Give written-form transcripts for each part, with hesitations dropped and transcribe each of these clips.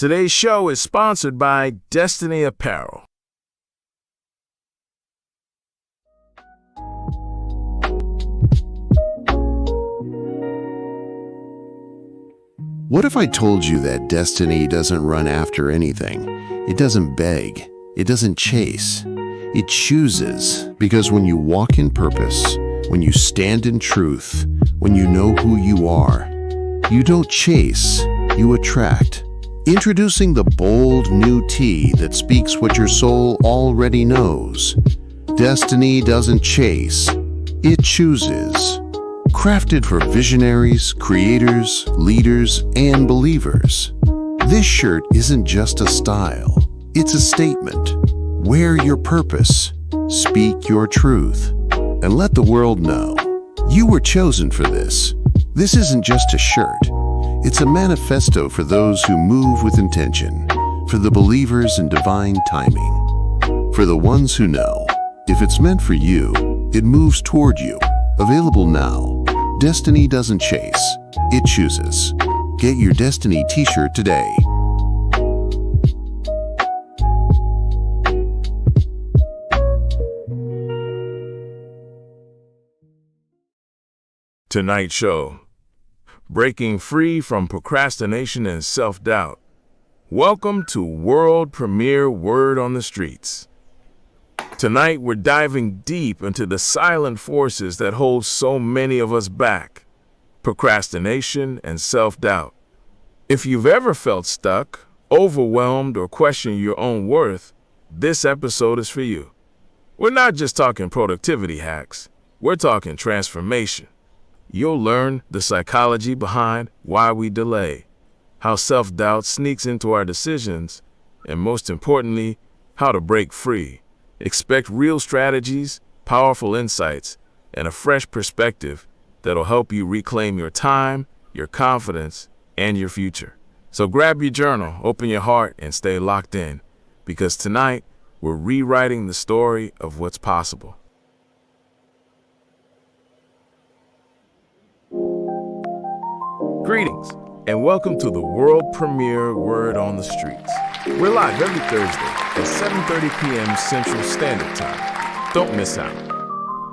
Today's show is sponsored by Destiny Apparel. What if I told you that destiny doesn't run after anything? It doesn't beg. It doesn't chase. It chooses, because when you walk in purpose, when you stand in truth, when you know who you are, you don't chase, you attract. Introducing the bold new tea that speaks what your soul already knows. Destiny doesn't chase, it chooses. Crafted for visionaries, creators, leaders, and believers. This shirt isn't just a style, it's a statement. Wear your purpose, speak your truth, and let the world know you were chosen for this. This isn't just a shirt. It's a manifesto for those who move with intention, for the believers in divine timing, for the ones who know if it's meant for you, it moves toward you. Available now. Destiny doesn't chase, it chooses. Get your Destiny t-shirt today. Tonight's show: breaking free from procrastination and self-doubt. Welcome to world premiere Word on the Streets. Tonight we're diving deep into the silent forces that hold so many of us back: procrastination and self-doubt. If you've ever felt stuck, overwhelmed, or questioned your own worth, this episode is for you. We're not just talking productivity hacks, we're talking transformation. You'll learn the psychology behind why we delay, how self-doubt sneaks into our decisions, and most importantly, how to break free. Expect real strategies, powerful insights, and a fresh perspective that'll help you reclaim your time, your confidence, and your future. So grab your journal, open your heart, and stay locked in, because tonight we're rewriting the story of what's possible. Greetings, and welcome to the world premiere Word on the Streets. We're live every Thursday at 7:30 p.m. Central Standard Time. Don't miss out.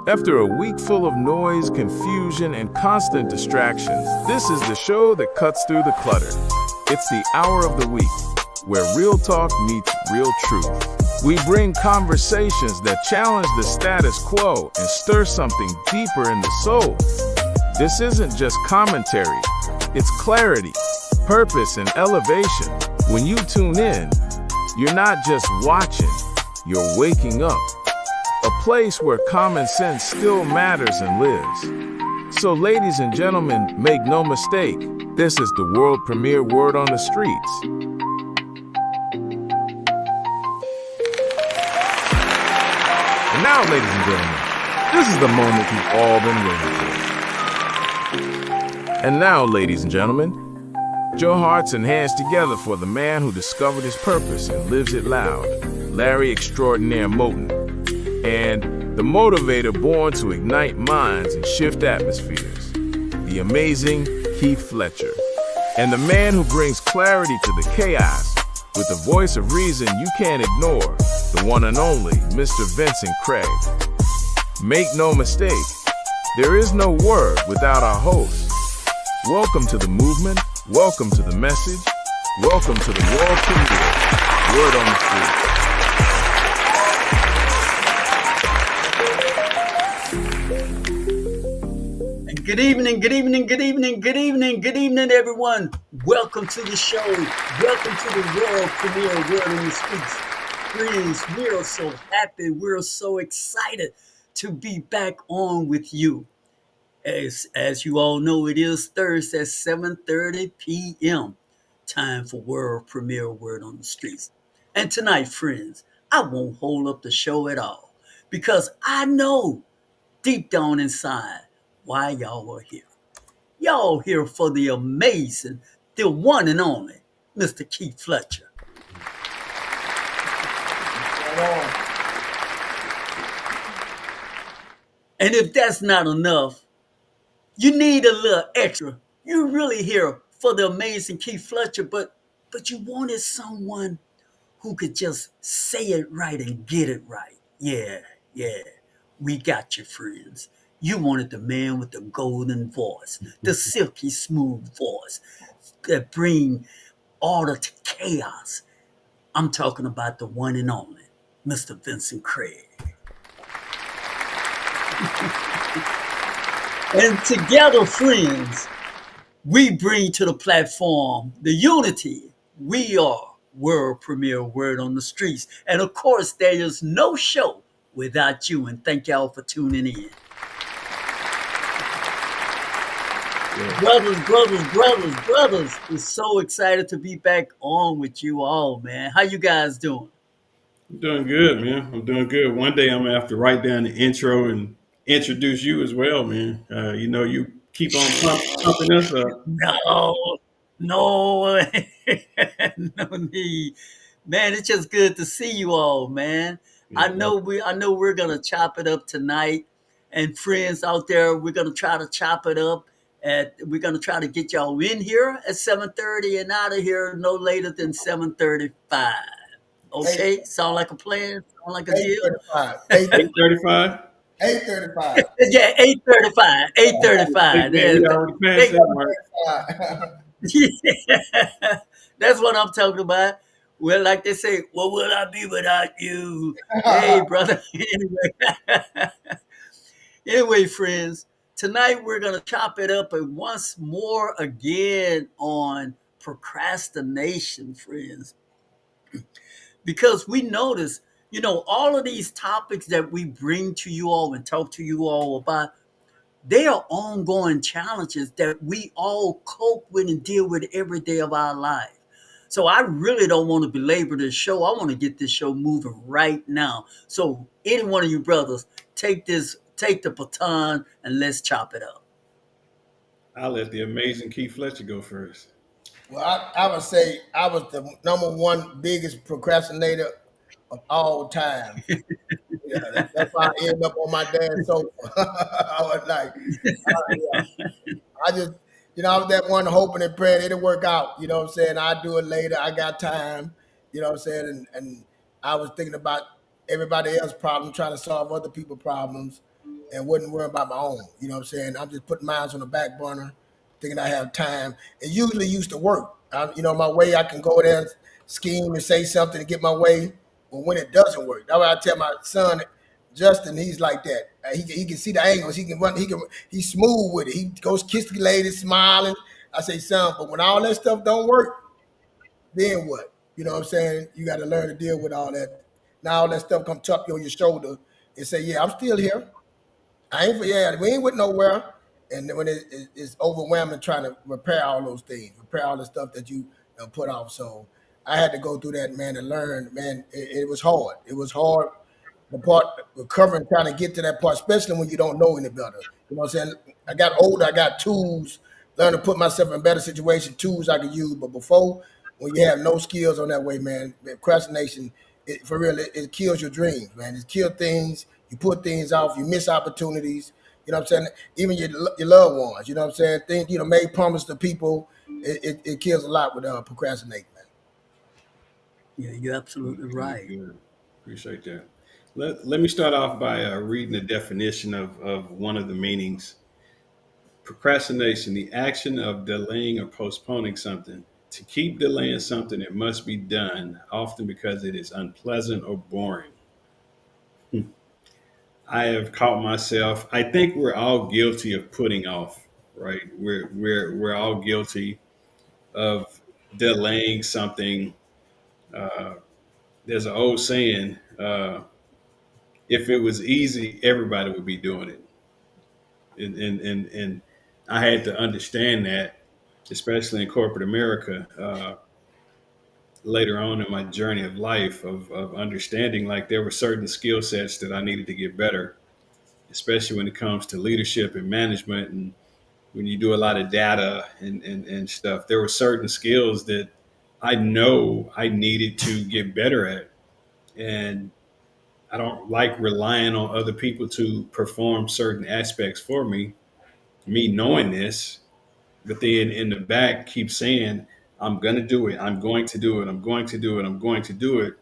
After a week full of noise, confusion, and constant distractions, this is the show that cuts through the clutter. It's the hour of the week where real talk meets real truth. We bring conversations that challenge the status quo and stir something deeper in the soul. This isn't just commentary. It's clarity, purpose, and elevation. When you tune in, you're not just watching, you're waking up. A place where common sense still matters and lives. So ladies and gentlemen, make no mistake, this is the world premiere Word on the Streets. And now, ladies and gentlemen, this is the moment you've all been waiting for. And now, ladies and gentlemen, put your hearts and hands together for the man who discovered his purpose and lives it loud, Larry Extraordinaire Moten, and the motivator born to ignite minds and shift atmospheres, the amazing Keith Fletcher, and the man who brings clarity to the chaos with the voice of reason you can't ignore, the one and only Mr. Vincent Craig. Make no mistake, there is no word without our host. Welcome to the movement, welcome to the message, welcome to the world premiere, Word on the Street. Good evening, good evening, good evening, good evening, good evening, everyone. Welcome to the show. Welcome to the world premiere, Word on the Streets. Friends, we are so happy, we're so excited to be back on with you. As you all know, it is Thursday at 7:30 p.m. Time for world premiere Word on the Streets. And tonight, friends, I won't hold up the show at all because I know deep down inside why y'all are here. Y'all here for the amazing, the one and only Mr. Keith Fletcher. And if that's not enough, you need a little extra. You're really here for the amazing Keith Fletcher, but but you wanted someone who could just say it right and get it right. Yeah, yeah, we got you, friends. You wanted the man with the golden voice, the silky smooth voice that bring order to chaos. I'm talking about the one and only Mr. Vincent Craig. And together, friends, we bring to the platform the unity. We are world premiere word on the streets. And of course, there is no show without you. And thank y'all for tuning in. Brothers, we're so excited to be back on with you all, man. How you guys doing? I'm doing good, man. I'm doing good. One day I'm gonna have to write down the intro and introduce you as well, man. You keep on pumping us up. No, no, no need. Man, it's just good to see you all, man. Yeah, I know we're gonna chop it up tonight. And friends out there, we're gonna try to chop it up. We're gonna try to get y'all in here at 7:30 and out of here no later than 7:35. Eight Okay? Sound like a plan? Sound like a eight deal? 35. 8:35. 8:35. Yeah, 8:35. 8:35. We already passed that mark. 8:35. Yeah, that's what I'm talking about. Well, like they say, what will I be without you? Hey, brother. Anyway, anyway, friends, tonight we're gonna chop it up and once more again on procrastination, friends, because we notice, all of these topics that we bring to you all and talk to you all about, they are ongoing challenges that we all cope with and deal with every day of our life. So I really don't want to belabor this show. I want to get this show moving right now. So any one of you brothers, take the baton and let's chop it up. I'll let the amazing Keith Fletcher go first. Well, I would say I was the number one biggest procrastinator of all time. Yeah, that's why I ended up on my dad's sofa. I was like, yeah. I just, I was that one hoping and praying it'll work out. You know what I'm saying? I'll do it later. I got time. You know what I'm saying? And I was thinking about everybody else's problem, trying to solve other people's problems, and wouldn't worry about my own. You know what I'm saying? I'm just putting mine on the back burner, thinking I have time. It usually used to work. My way I can go there, scheme and say something to get my way. But when it doesn't work, that's why I tell my son Justin, he's like that. He can see the angles. He can run. He's smooth with it. He goes kiss the lady, smiling. I say, son, but when all that stuff don't work, then what? You know what I'm saying? You got to learn to deal with all that. Now all that stuff come tap you on your shoulder and say, yeah, I'm still here. We ain't with nowhere. And then when it's overwhelming trying to repair all those things, repair all the stuff that you put off. So I had to go through that, man, and learn. Man, it was hard. It was hard. The part recovering, trying to get to that part, especially when you don't know any better. You know what I'm saying? I got older. I got tools. Learned to put myself in better situation. Tools I could use. But before, when you have no skills on that way, man, procrastination, for real, it kills your dreams, man. It kills things. You put things off. You miss opportunities. You know what I'm saying? Even your loved ones. You know what I'm saying? Things made promise to people. It kills a lot with procrastinating, man. Yeah, you're absolutely Good, right. good. Appreciate that. Let me start off by reading the definition of one of the meanings. Procrastination, the action of delaying or postponing something. To keep delaying something, it must be done, often because it is unpleasant or boring. I have caught myself. I think we're all guilty of putting off, right? We're all guilty of delaying something. Uh, there's an old saying: if it was easy, everybody would be doing it. And I had to understand that, especially in corporate America. Later on in my journey of life, of understanding, like there were certain skill sets that I needed to get better, especially when it comes to leadership and management, and when you do a lot of data and stuff. There were certain skills that I know I needed to get better at. And I don't like relying on other people to perform certain aspects for me knowing this, but then in the back keep saying, I'm going to do it. I'm going to do it. I'm going to do it. I'm going to do it.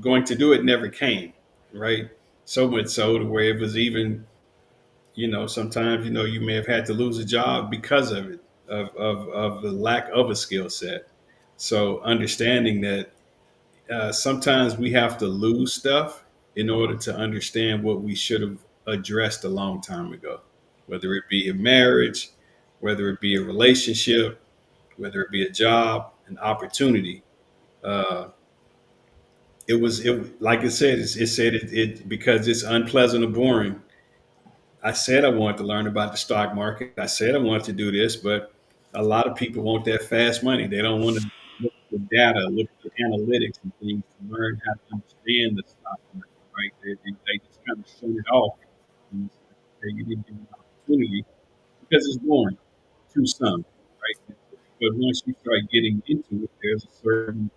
Going to do it never came, right? So much so to where it was even, sometimes, you may have had to lose a job because of it, of the lack of a skill set. So understanding that sometimes we have to lose stuff in order to understand what we should have addressed a long time ago, whether it be a marriage, whether it be a relationship, whether it be a job, an opportunity. Uh, it like I said, it said it because it's unpleasant or boring. I said I wanted to learn about the stock market. I said I wanted to do this, but a lot of people want that fast money. They don't want to look at the data, look at the analytics and things to learn how to understand the stock market, right? They just kind of shut it off and say you didn't give an opportunity because it's boring to some, right? But once you start getting into it, there's a certain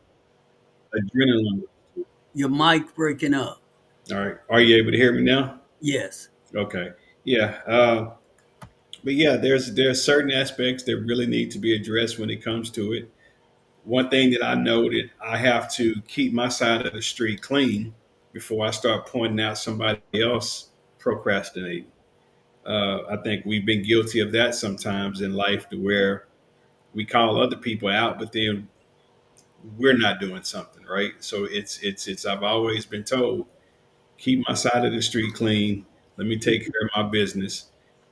adrenaline to it. Your mic breaking up. All right. Are you able to hear me now? Yes. Okay. Yeah. But yeah, there's certain aspects that really need to be addressed when it comes to it. One thing that I noted, I have to keep my side of the street clean before I start pointing out somebody else procrastinating. I think we've been guilty of that sometimes in life, to where we call other people out, but then we're not doing something right. So it's. I've always been told, keep my side of the street clean. Let me take care of my business.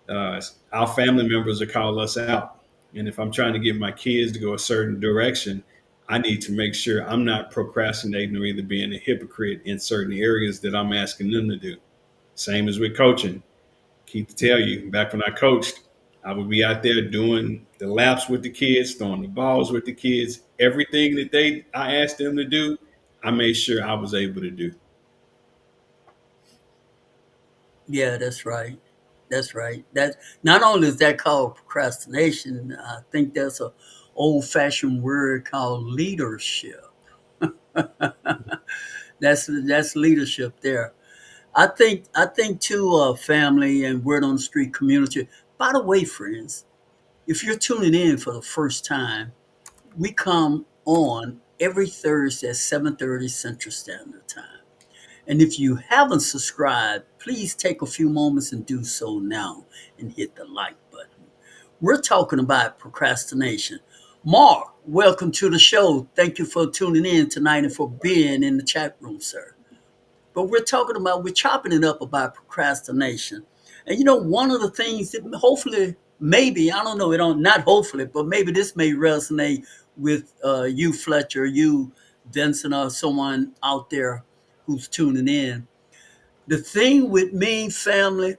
Our family members will call us out. And if I'm trying to get my kids to go a certain direction, I need to make sure I'm not procrastinating or either being a hypocrite in certain areas that I'm asking them to do. Same as with coaching. Keith to tell you, back when I coached, I would be out there doing the laps with the kids, throwing the balls with the kids. Everything that I asked them to do, I made sure I was able to do. Yeah, that's right. That's right. That not only is that called procrastination, I think there's a old fashioned word called leadership. That's leadership there. I think to family and word on the street community. By the way, friends, if you're tuning in for the first time, we come on every Thursday at 7:30 Central Standard Time. And if you haven't subscribed, please take a few moments and do so now and hit the like button. We're talking about procrastination. Mark, welcome to the show. Thank you for tuning in tonight and for being in the chat room, sir. But we're chopping it up about procrastination. And one of the things that hopefully, maybe, I don't know, it don't, not hopefully, but maybe this may resonate with you, Fletcher, you, Vincent, or someone out there who's tuning in. The thing with me, family,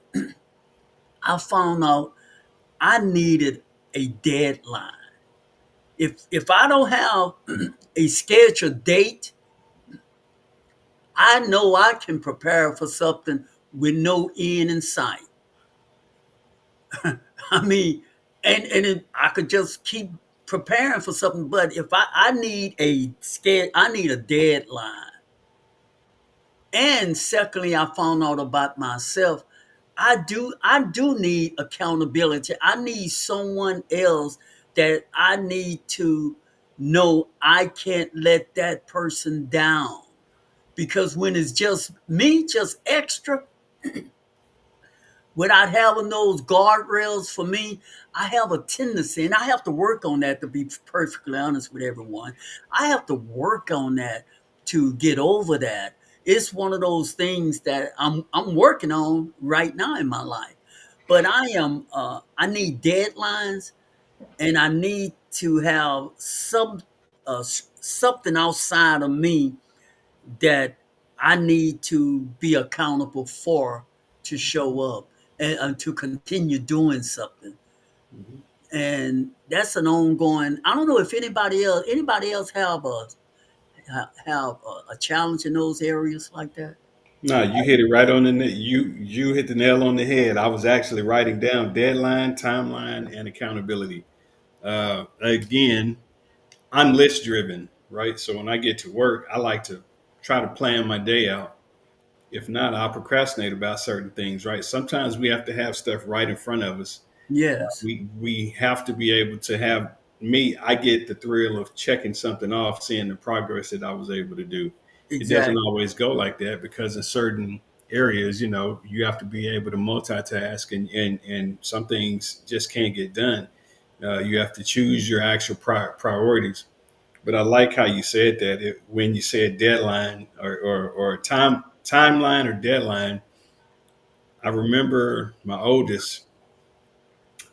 I found out I needed a deadline. If I don't have a scheduled date, I know I can prepare for something with no end in sight. I mean, I could just keep preparing for something. But if I need I need a deadline. And secondly, I found out about myself. I do need accountability. I need someone else that I need to know I can't let that person down. Because when it's just me, just extra, without having those guardrails for me, I have a tendency, and I have to work on that, to be perfectly honest with everyone. I have to work on that to get over that. It's one of those things that I'm working on right now in my life. But I need deadlines, and I need to have something outside of me that I need to be accountable for, to show up and to continue doing something. Mhm. And that's an ongoing. I don't know if anybody else have a challenge in those areas like that. No, you hit it right on the net. You hit the nail on the head. I was actually writing down deadline, timeline, and accountability. Again, I'm list driven, right? So when I get to work, I like to try to plan my day out. If not, I'll procrastinate about certain things, right? Sometimes we have to have stuff right in front of us. Yes. We have to be able to have me, I get the thrill of checking something off, seeing the progress that I was able to do. It doesn't Exactly. always go like that because in certain areas, you have to be able to multitask, and some things just can't get done. You have to choose your actual priorities. But I like how you said that when you said deadline or timeline or deadline. I remember my oldest.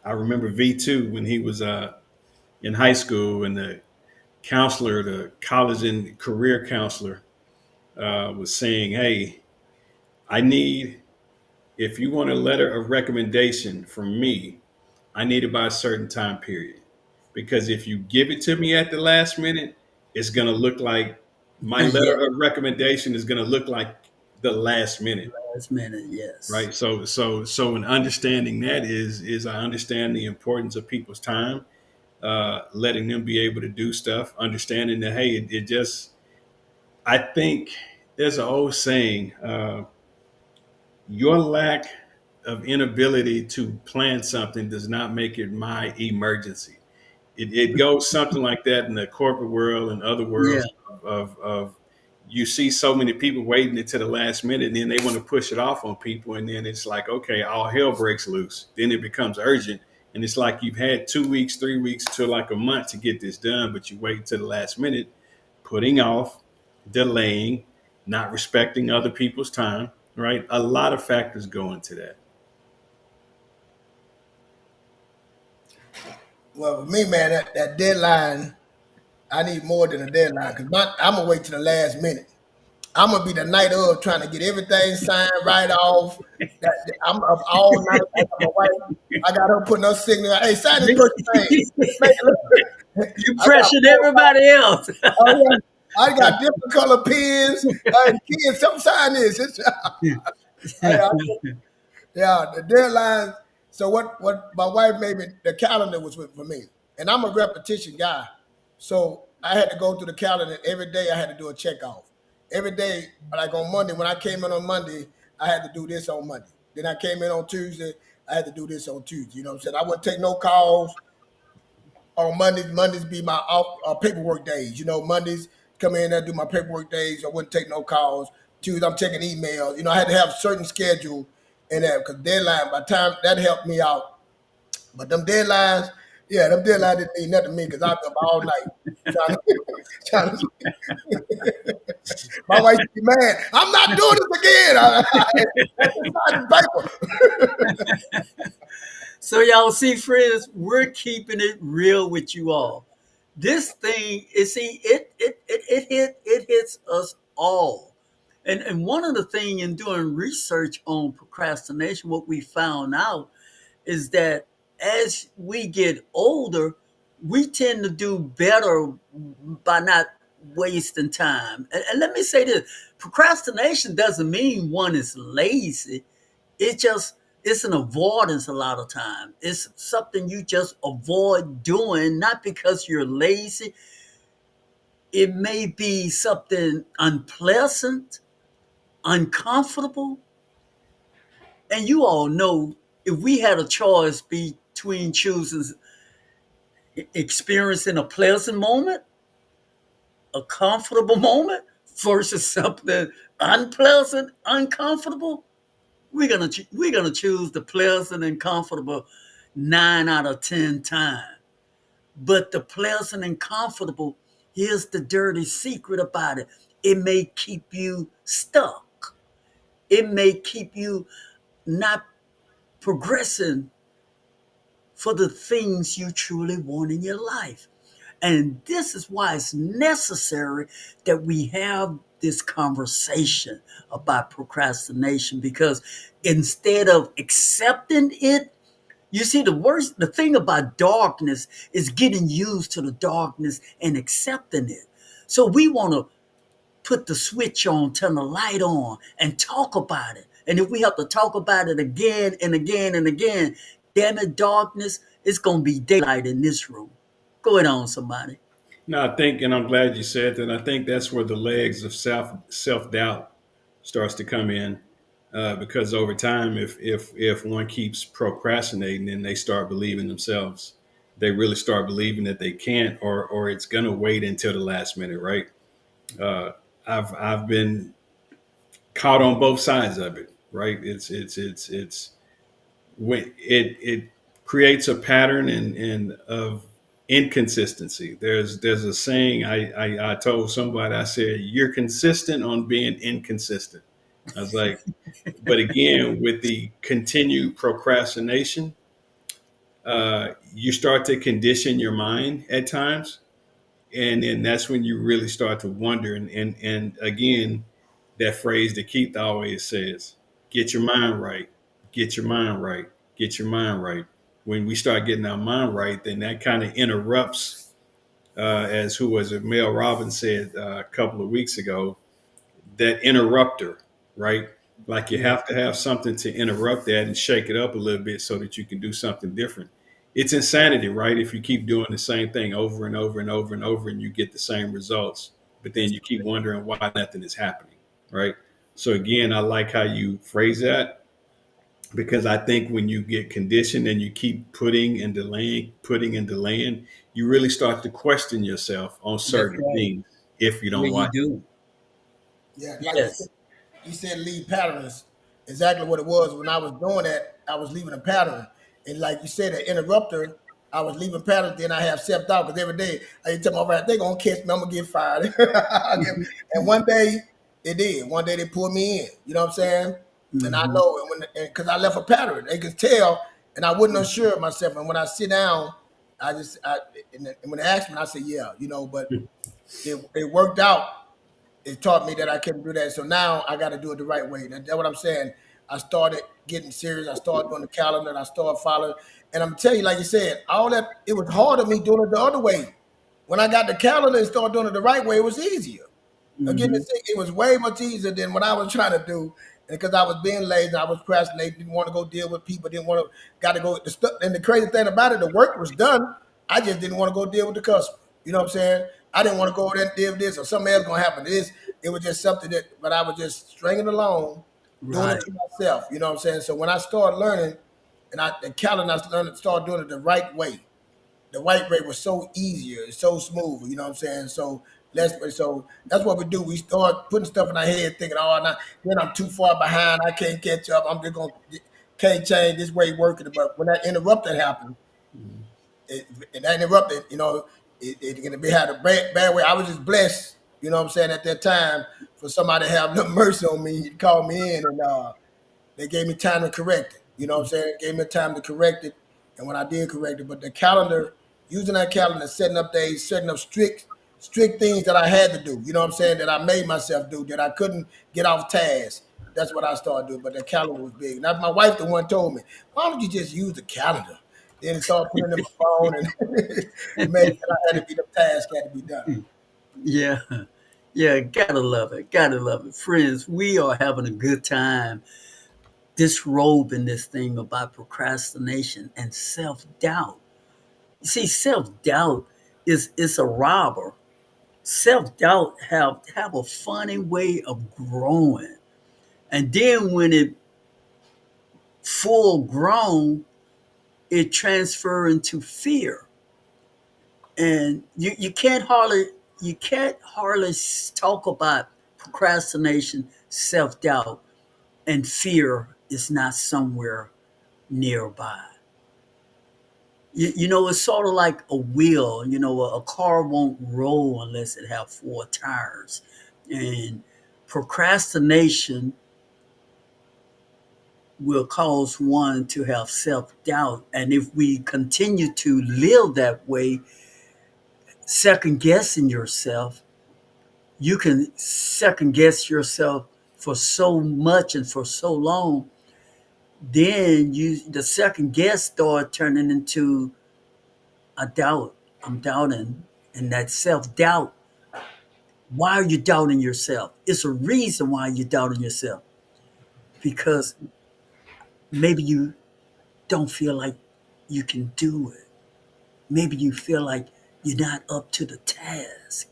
I remember V2 when he was in high school, and the college and career counselor, was saying, "Hey, I need if you want a letter of recommendation from me, I need it by a certain time period. Because if you give it to me at the last minute, it's going to look like my Yeah. letter of recommendation is going to look like the last minute." Last minute. Yes. Right. So in understanding that is I understand the importance of people's time, letting them be able to do stuff, understanding that, hey, it just, I think there's an old saying, your lack of inability to plan something does not make it my emergency. It goes something like that in the corporate world and other Yeah. worlds of you see so many people waiting until the last minute, and then they want to push it off on people, and then it's like, okay, all hell breaks loose. Then it becomes urgent, and it's like you've had 2 weeks, 3 weeks to like a month to get this done, but you wait to the last minute, putting off, delaying, not respecting other people's time. Right, a lot of factors go into that. Well, for me, man, that deadline, I need more than a deadline because I'm gonna wait to the last minute. I'm gonna be the night of trying to get everything signed right off. I'm up all night. I got my wife. I got her putting her signature. Hey, sign this person's name. Make it look. You I got pressured 4 or 5. everybody else. Oh yeah. I got different color pens. Kids, some sign this. I, yeah, the deadlines. So what my wife made me the calendar was for me. And I'm a repetition guy. So I had to go through the calendar every day. I had to do a check off. Every day, like on Monday, when I came in on Monday, I had to do this on Monday. Then I came in on Tuesday, I had to do this on Tuesday. You know what I'm saying? I wouldn't take no calls on Mondays. Mondays be my paperwork days. You know, Mondays come in and do my paperwork days. I wouldn't take no calls. Tuesday, I'm checking emails. You know, I had to have a certain schedule in that because deadline. By the time that helped me out, but them deadlines, yeah, them deadlines didn't mean nothing to me because I've been up all night trying to. trying to my wife be mad. I'm not doing this again. That's just paper. So y'all see, friends, we're keeping it real with you all. This thing is see it hits us all. And one of the thing in doing research on procrastination, what we found out is that as we get older, we tend to do better by not wasting time. And let me say this: procrastination doesn't mean one is lazy. It just it's an avoidance a lot of time. It's something you just avoid doing, not because you're lazy. It may be something unpleasant, uncomfortable. And you all know if we had a choice between choosing experiencing a pleasant moment, a comfortable moment, versus something unpleasant, uncomfortable, we're gonna choose the pleasant and comfortable 9 out of 10 times. But the pleasant and comfortable, here's the dirty secret about it: it may keep you stuck. It may keep you not progressing for the things you truly want in your life. And this is why it's necessary that we have this conversation about procrastination, because instead of accepting it, you see, the thing about darkness is getting used to the darkness and accepting it. So we want to put the switch on, turn the light on, and talk about it. And if we have to talk about it again and again and again, damn it, darkness, it's going to be daylight in this room. Go ahead on, somebody. No, I think, and I'm glad you said that. I think that's where the legs of self doubt starts to come in, because over time, if one keeps procrastinating, then they start believing themselves. they really start believing that they can't, or it's going to wait until the last minute, right? Uh, I've been caught on both sides of it, right? It's when it creates a pattern of inconsistency. There's a saying I told somebody, I said, you're consistent on being inconsistent. I was like, but again, with the continued procrastination, you start to condition your mind at times, and then that's when you really start to wonder. And again, that phrase that Keith always says, "Get your mind right, get your mind right, get your mind right." When we start getting our mind right, then that kind of interrupts, as who was it, Mel Robbins said a couple of weeks ago, that interrupter, right? Like you Yeah, have to have something to interrupt that and shake it up a little bit so that you can do something different. It's insanity, right? If you keep doing the same thing over and over and over and over and you get the same results, but then that's you keep wondering why nothing is happening, right? So again, I like how you phrase that, because I think when you get conditioned and you keep putting and delaying, you really start to question yourself on that's certain right. things if you Yeah, don't you watch do. Yeah, like Yes. you said, leave patterns. Exactly what it was. When I was doing that, I was leaving a pattern. And like you said, an interrupter, I was leaving patterns. Then I have self doubt because every day I tell my wife, they're going to catch me. I'm going to get fired. And one day they did. One day they pulled me in. You know what I'm saying? And I Hmm. know, and because I left a pattern, they could tell, and I wasn't unsure of myself. And when I sit down, and when they asked me, I said, yeah, but it. it worked out. It taught me that I couldn't do that. So now I got to do it the right way. That's what I'm saying. I started getting serious. I started doing the calendar and I started following. And I'm telling you, like you said, all that, it was hard on me doing it the other way. When I got the calendar and started doing it the right way, it was easier. Again, Hmm. it was way much easier than what I was trying to do. And because I was being lazy, I was procrastinating, didn't want to go deal with people, didn't want to, got to go. The stuff, and the crazy thing about it, the work was done. I just didn't want to go deal with the customer. You know what I'm saying? I didn't want to go over there and deal with this or something else going to happen to this. It was just something that, but I was just stringing along, doing it Right. to myself. You know what I'm saying? So when I started learning, and the calendar, I learned, started doing it the right way. The white rate was so easier, it's so smooth. You know what I'm saying? So that's what we do. We start putting stuff in our head, thinking, "Oh, now, then I'm too far behind. I can't catch up. I'm just gonna can't change this way working." But when that interruption happened, it, and that interrupted, it can be had a bad way. I was just blessed, you know what I'm saying, at that time for somebody to have no mercy on me. He called me in and they gave me time to correct it. You know what I'm saying? Gave me time to correct it. And when I did correct it, but the calendar, using that calendar, setting up days, setting up strict things that I had to do. You know what I'm saying? That I made myself do, that I couldn't get off task. That's what I started doing. But the calendar was big. Now my wife, the one told me, why don't you just use the calendar? Then it started putting it in my phone and made that I had to be the task had to be done. Yeah. Yeah. Gotta love it. Gotta love it. Friends, we are having a good time disrobing this thing about procrastination and self doubt. You see, self doubt is a robber. Self doubt have a funny way of growing, and then when it full grown, it transfer into fear, and you can't hardly talk about procrastination, self doubt, and fear is not somewhere nearby. It's sort of like a wheel. A car won't roll unless it have four tires. And procrastination will cause one to have self-doubt. And if we continue to live that way, second guessing yourself, you can second guess yourself for so much and for so long, then the second guess start turning into a doubt. I'm doubting. And that self doubt, why are you doubting yourself? It's a reason why you're doubting yourself. Because maybe you don't feel like you can do it. Maybe you feel like you're not up to the task.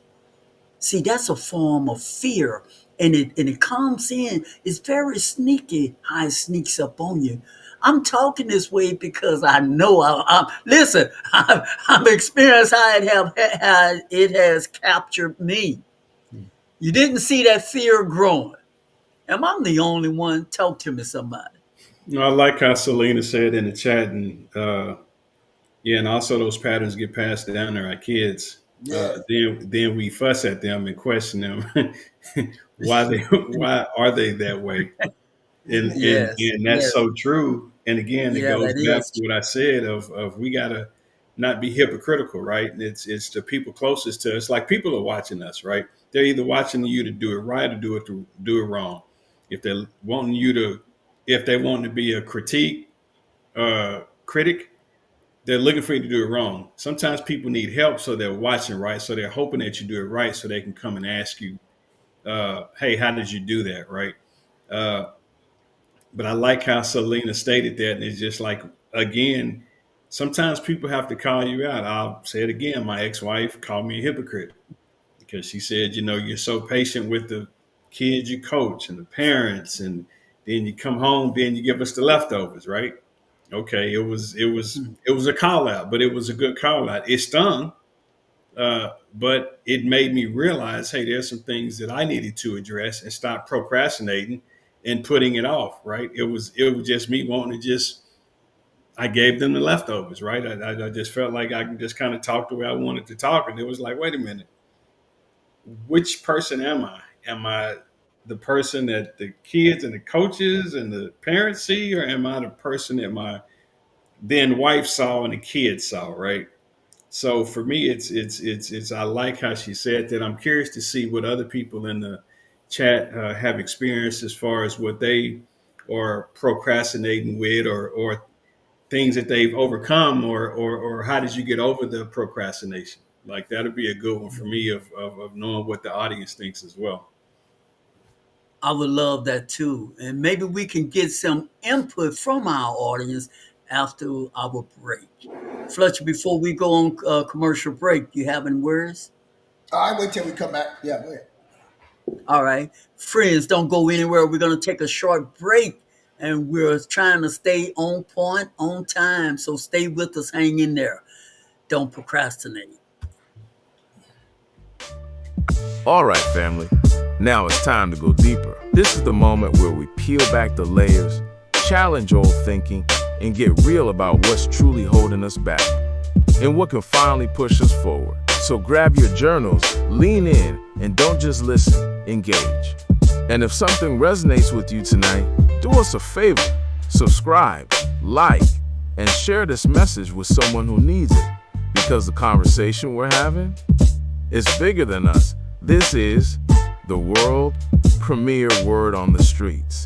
See, that's a form of fear. And it comes in, it's very sneaky how it sneaks up on you. I'm talking this way because I know listen, I've experienced how it has captured me. You didn't see that fear growing. Am I the only one? Talk to me, somebody. No, I like how Selena said in the chat, and yeah, and also those patterns get passed down to our kids. Yes. Then we fuss at them and question them why are they that way? Yes, And that's yes, so true. And again, it yeah, goes that back is to what I said of we gotta not be hypocritical, right? It's the people closest to us. Like people are watching us, right? They're either watching you to do it right or do it wrong. If they're wanting you to, if they want to be a critic, they're looking for you to do it wrong. Sometimes people need help, so they're watching, right? So they're hoping that you do it right, so they can come and ask you, "Hey, how did you do that?" Right? Uh, but I like how Selena stated that, and it's just like again, sometimes people have to call you out. I'll say it again. My ex-wife called me a hypocrite because she said, you know, you're so patient with the kids you coach and the parents, and then you come home, then you give us the leftovers, right? Okay, it was a call out, but it was a good call out. It stung, but it made me realize, hey, there's some things that I needed to address and stop procrastinating and putting it off. Right? It was just me wanting to just. I gave them the leftovers. Right? I just felt like I could just kind of talk the way I wanted to talk, and it was like, wait a minute, which person am I? Am I the person that the kids and the coaches and the parents see, or am I the person that my then wife saw and the kids saw? Right? So for me, it's. I like how she said that. I'm curious to see what other people in the chat have experienced as far as what they are procrastinating with, or things that they've overcome, or how did you get over the procrastination? Like that'll be a good one for me of knowing what the audience thinks as well. I would love that too. And maybe we can get some input from our audience after our break. Fletcher, before we go on commercial break, you have any words? All right, wait till we come back. Yeah, go ahead. All right. Friends, don't go anywhere. We're going to take a short break and we're trying to stay on point, on time. So stay with us, hang in there. Don't procrastinate. All right, family. Now it's time to go deeper. This is the moment where we peel back the layers, challenge old thinking, and get real about what's truly holding us back and what can finally push us forward. So grab your journals, lean in, and don't just listen, engage. And if something resonates with you tonight, do us a favor, subscribe, like, and share this message with someone who needs it, because the conversation we're having is bigger than us. This is the world premiere word on the streets.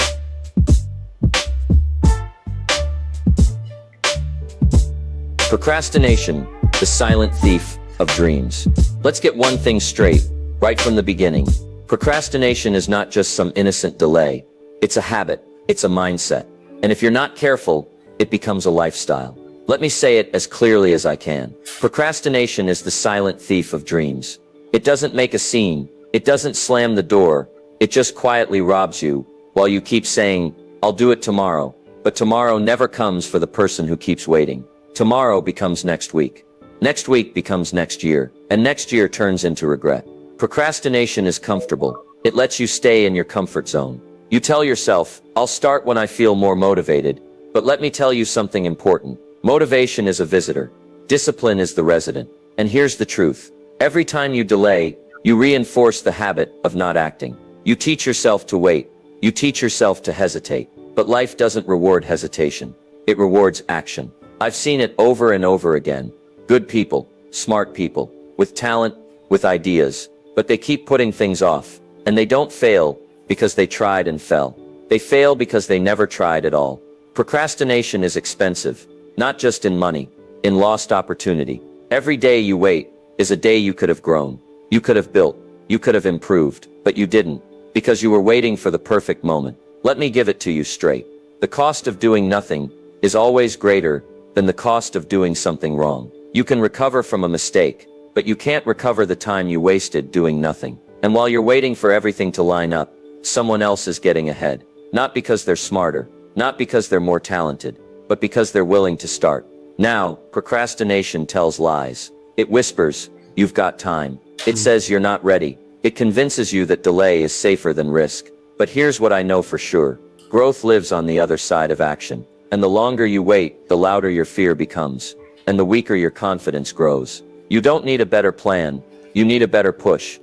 Procrastination, the silent thief of dreams. Let's get one thing straight, right from the beginning. Procrastination is not just some innocent delay. It's a habit, it's a mindset. And if you're not careful, it becomes a lifestyle. Let me say it as clearly as I can. Procrastination is the silent thief of dreams. It doesn't make a scene. It doesn't slam the door. It just quietly robs you while you keep saying, I'll do it tomorrow. But tomorrow never comes for the person who keeps waiting. Tomorrow becomes next week. Next week becomes next year. And next year turns into regret. Procrastination is comfortable. It lets you stay in your comfort zone. You tell yourself, I'll start when I feel more motivated. But let me tell you something important. Motivation is a visitor. Discipline is the resident. And here's the truth. Every time you delay, you reinforce the habit of not acting. You teach yourself to wait. You teach yourself to hesitate. But life doesn't reward hesitation. It rewards action. I've seen it over and over again. Good people, smart people, with talent, with ideas, but they keep putting things off. And they don't fail because they tried and fell. They fail because they never tried at all. Procrastination is expensive, not just in money, in lost opportunity. Every day you wait is a day you could have grown. You could have built. You could have improved, but you didn't, because you were waiting for the perfect moment. Let me give it to you straight. The cost of doing nothing is always greater than the cost of doing something wrong. You can recover from a mistake, but you can't recover the time you wasted doing nothing. And while you're waiting for everything to line up, someone else is getting ahead. Not because they're smarter, not because they're more talented, but because they're willing to start. Now, procrastination tells lies. It whispers, "You've got time." It says you're not ready. It convinces you that delay is safer than risk. But here's what I know for sure. Growth lives on the other side of action. And the longer you wait, the louder your fear becomes. And the weaker your confidence grows. You don't need a better plan. You need a better push.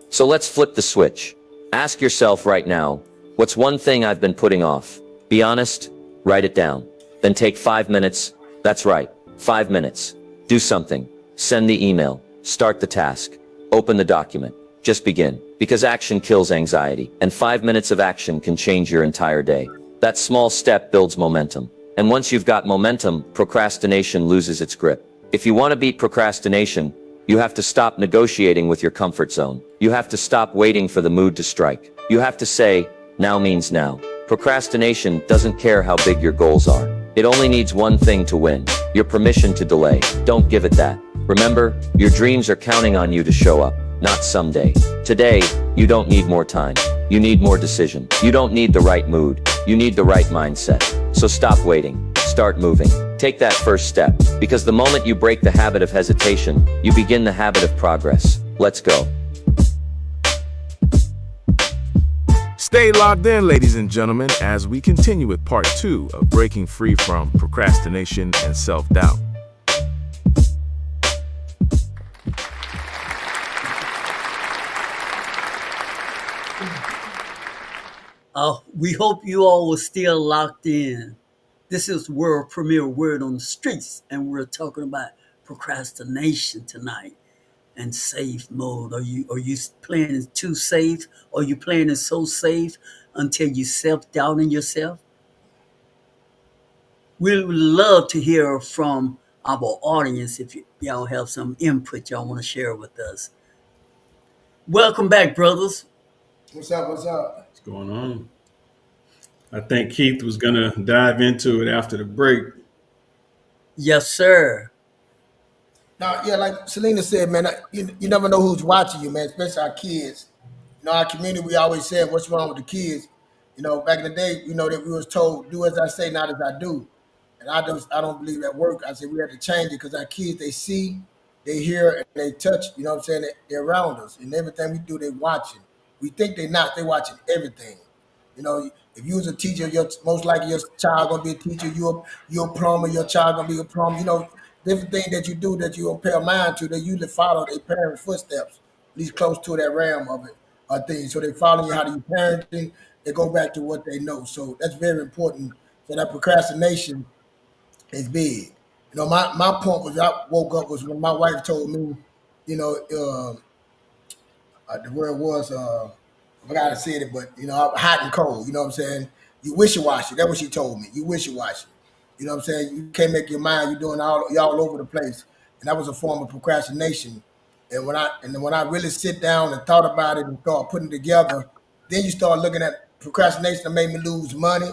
So let's flip the switch. Ask yourself right now, what's one thing I've been putting off? Be honest, write it down. Then take 5 minutes. That's right, 5 minutes. Do something. Send the email. Start the task. Open the document. Just begin. Because action kills anxiety, and 5 minutes of action can change your entire day. That small step builds momentum. And once you've got momentum, procrastination loses its grip. If you want to beat procrastination, you have to stop negotiating with your comfort zone. You have to stop waiting for the mood to strike. You have to say, now means now. Procrastination doesn't care how big your goals are. It only needs one thing to win: your permission to delay. Don't give it that. Remember, your dreams are counting on you to show up, not someday. Today, you don't need more time. You need more decision. You don't need the right mood. You need the right mindset. So stop waiting. Start moving. Take that first step. Because the moment you break the habit of hesitation, you begin the habit of progress. Let's go. Stay logged in, ladies and gentlemen, as we continue with part 2 of breaking free from procrastination and self-doubt. We hope you all were still locked in. This is world premiere word on the streets, and we're talking about procrastination tonight and safe mode. Are you playing it too safe? Are you playing it so safe until you self-doubting yourself? We would love to hear from our audience if y'all have some input y'all want to share with us. Welcome back, brothers. What's up? What's up? What's going on? I think Keith was going to dive into it after the break. Yes, sir. Now, yeah, like Selena said, man, you never know who's watching you, man, especially our kids. Our community, we always said, what's wrong with the kids? Back in the day, that we was told, do as I say, not as I do. And I don't believe that work. I said we had to change it because our kids, they see, they hear, and they touch, you know what I'm saying? They're around us. And everything we do, they watching. We think they're not, they watching everything. If you was a teacher, most likely your child gonna be a teacher. You're a plumber, your child gonna be a plumber. Different things that you do that you don't pay a mind to, they usually follow their parents' footsteps, at least close to that realm of it, things. So they follow you how to you parenting, they go back to what they know. So that's very important. So that procrastination is big. My point was I woke up was when my wife told me, you know, the word was I forgot how to say it, but hot and cold. You know what I'm saying? You wishy washy. That's what she told me. You wishy washy. You know what I'm saying? You can't make your mind. You're doing all over the place, and that was a form of procrastination. And when I really sit down and thought about it and start putting it together, then you start looking at procrastination that made me lose money.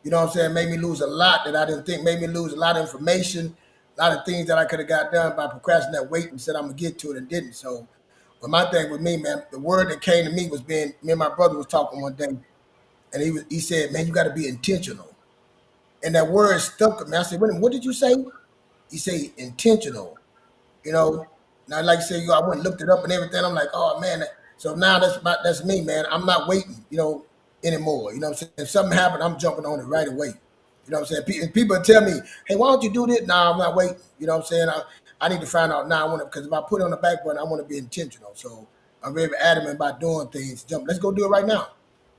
You know what I'm saying? Made me lose a lot that I didn't think. Made me lose a lot of information, a lot of things that I could have got done by procrastinating, waiting, and said I'm gonna get to it and didn't. So, but my thing with me, man, the word that came to me was being. Me and my brother was talking one day, and he said, "Man, you got to be intentional." And that word stuck with me. I said, "Wait a minute, what did you say?" He said, "Intentional." You know, now like I said, I went and looked it up and everything. I'm like, oh man. So now that's me, man. I'm not waiting, anymore. You know what I'm saying? If something happened, I'm jumping on it right away. You know what I'm saying? People tell me, hey, why don't you do this? No, I'm not waiting. You know what I'm saying? I need to find out now. I want to, because if I put it on the back burner, I want to be intentional. So I'm very adamant about doing things. Let's go do it right now.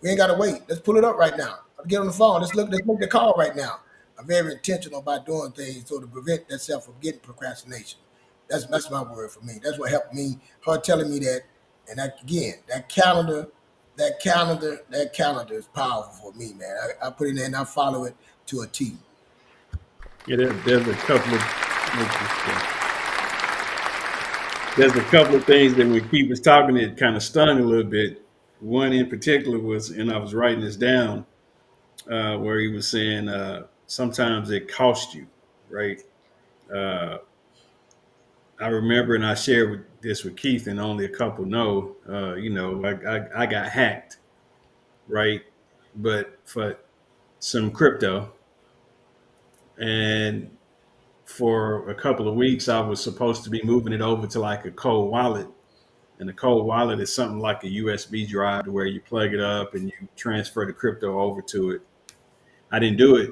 We ain't got to wait. Let's pull it up right now. Let's get on the phone. Let's make the call right now. I'm very intentional about doing things so to prevent that self from getting procrastination. That's my word for me. That's what helped me. Her telling me that, and that again, that calendar is powerful for me, man. I put it in there and I follow it to a T. Yeah, there's a couple of things that when Keith was talking, it kind of stung a little bit. One in particular was, and I was writing this down, where he was saying sometimes it costs you, right? Uh, I remember, and I shared this with Keith, and only a couple know. I got hacked, right? But for some crypto, And for a couple of weeks, I was supposed to be moving it over to like a cold wallet. And the cold wallet is something like a USB drive to where you plug it up and you transfer the crypto over to it. I didn't do it,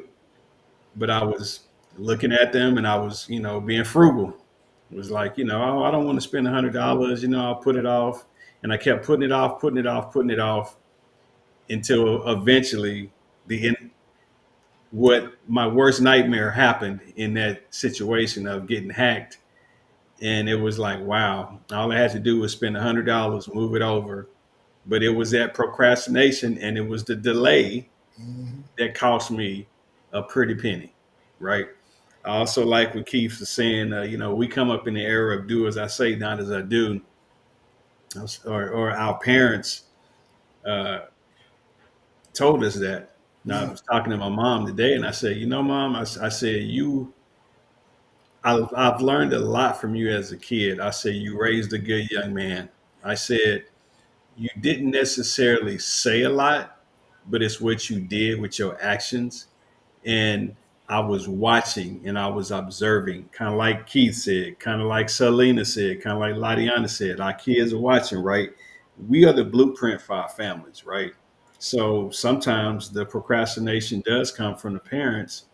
but I was looking at them and I was, being frugal. It was like, oh, I don't want to spend $100. I'll put it off. And I kept putting it off, putting it off, putting it off until eventually the what my worst nightmare happened in that situation of getting hacked. And it was like, wow, all I had to do was spend $100, move it over. But it was that procrastination and it was the delay Mhm. that cost me a pretty penny, right? I also like what Keith was saying, we come up in the era of do as I say, not as I do, or our parents uh, told us that. Now, I Yeah. was talking to my mom today and I said, mom, I said, I've learned a lot from you as a kid. I said, you raised a good young man. I said, you didn't necessarily say a lot, but it's what you did with your actions. And I was watching and I was observing, kind of like Keith said, kind of like Selena said, kind of like Ladiana said. Our kids are watching, right? We are the blueprint for our families, right? So sometimes the procrastination does come from the parents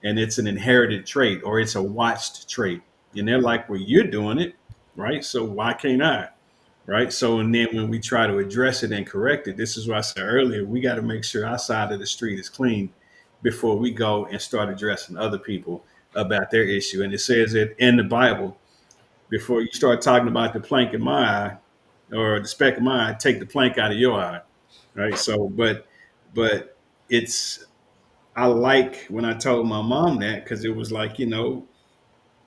and it's an inherited trait or it's a watched trait. And they're like, well, you're doing it, right? So why can't I? Right. So, and then when we try to address it and correct it, this is what I said earlier, we got to make sure our side of the street is clean before we go and start addressing other people about their issue. And it says it in the Bible, before you start talking about the plank in my eye or the speck in my eye, take the plank out of your eye. Right. So, but it's, I like when I told my mom that because it was like,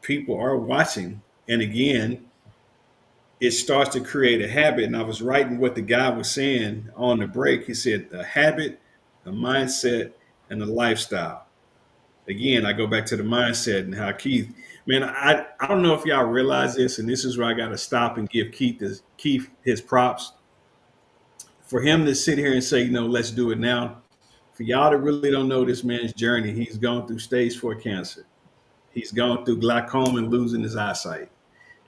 people are watching. And again, it starts to create a habit. And I was writing what the guy was saying on the break. He said, a habit, a mindset, and a lifestyle. Again, I go back to the mindset and how Keith, man, I don't know if y'all realize this, and this is where I got to stop and give Keith his props. For him to sit here and say, let's do it now. For y'all that really don't know this man's journey, he's gone through stage 4 cancer. He's gone through glaucoma and losing his eyesight.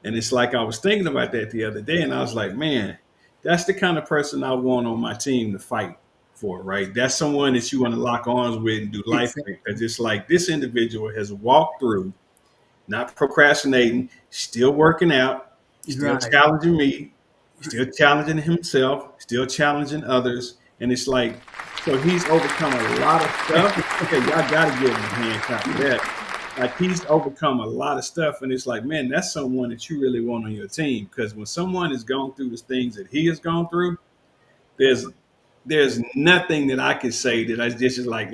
And it's like I was thinking about that the other day, and I was like, man, that's the kind of person I want on my team to fight for, right? That's someone that you want to lock arms with and do life with. Exactly. Because it's like this individual has walked through, not procrastinating, still working out, still Right. challenging me, still challenging himself, still challenging others. And it's like, so he's overcome a lot of stuff. Okay, y'all got to give him a hand clap for that. Like he's overcome a lot of stuff, and it's like, man, that's someone that you really want on your team. Because when someone has gone through the things that he has gone through, there's there's nothing that I could say that I just is like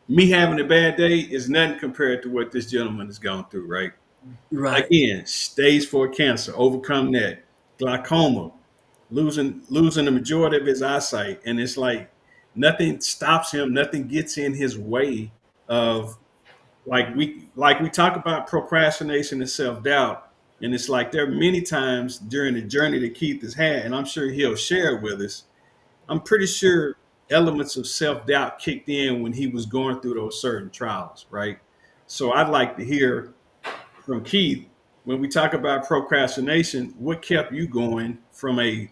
me having a bad day is nothing compared to what this gentleman has gone through, right? Right. Again, stage 4 cancer, overcome that, glaucoma, losing the majority of his eyesight, and it's like nothing stops him, nothing gets in his way of like we talk about procrastination and self-doubt, and it's like there are many times during the journey that Keith has had, and I'm sure he'll share it with us. I'm pretty sure elements of self-doubt kicked in when he was going through those certain trials, right? So I'd like to hear from Keith when we talk about procrastination, what kept you going from a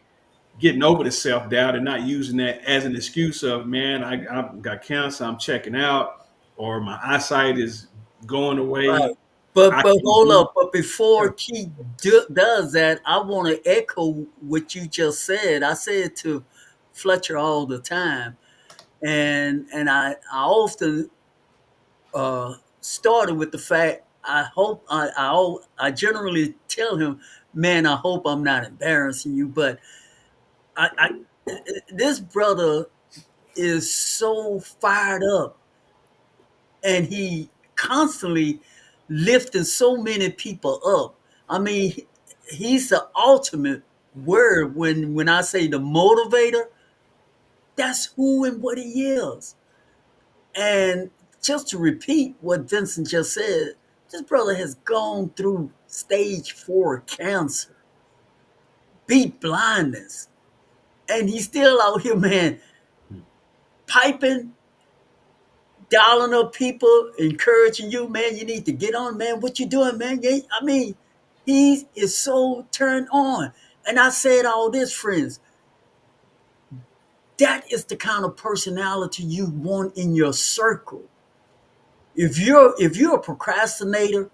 getting over the self-doubt and not using that as an excuse of, man, I got cancer, I'm checking out, or my eyesight is going Right. away, But I but can't hold do up. But before it. he does that, I want to echo what you just said. I say it to Fletcher all the time, and I often started with the fact I hope I generally tell him, man, I hope I'm not embarrassing you, but I this brother is so fired up and he constantly lifting so many people up. I mean, he's the ultimate word when I say the motivator, that's who and what he is. And just to repeat what Vincent just said, this brother has gone through stage 4 cancer, beat blindness, and he's still out here, man, piping, dialing up people, encouraging you, man. You need to get on, man. What you doing, man? I mean, he is so turned on. And I said all this, friends. That is the kind of personality you want in your circle. If you're a procrastinator,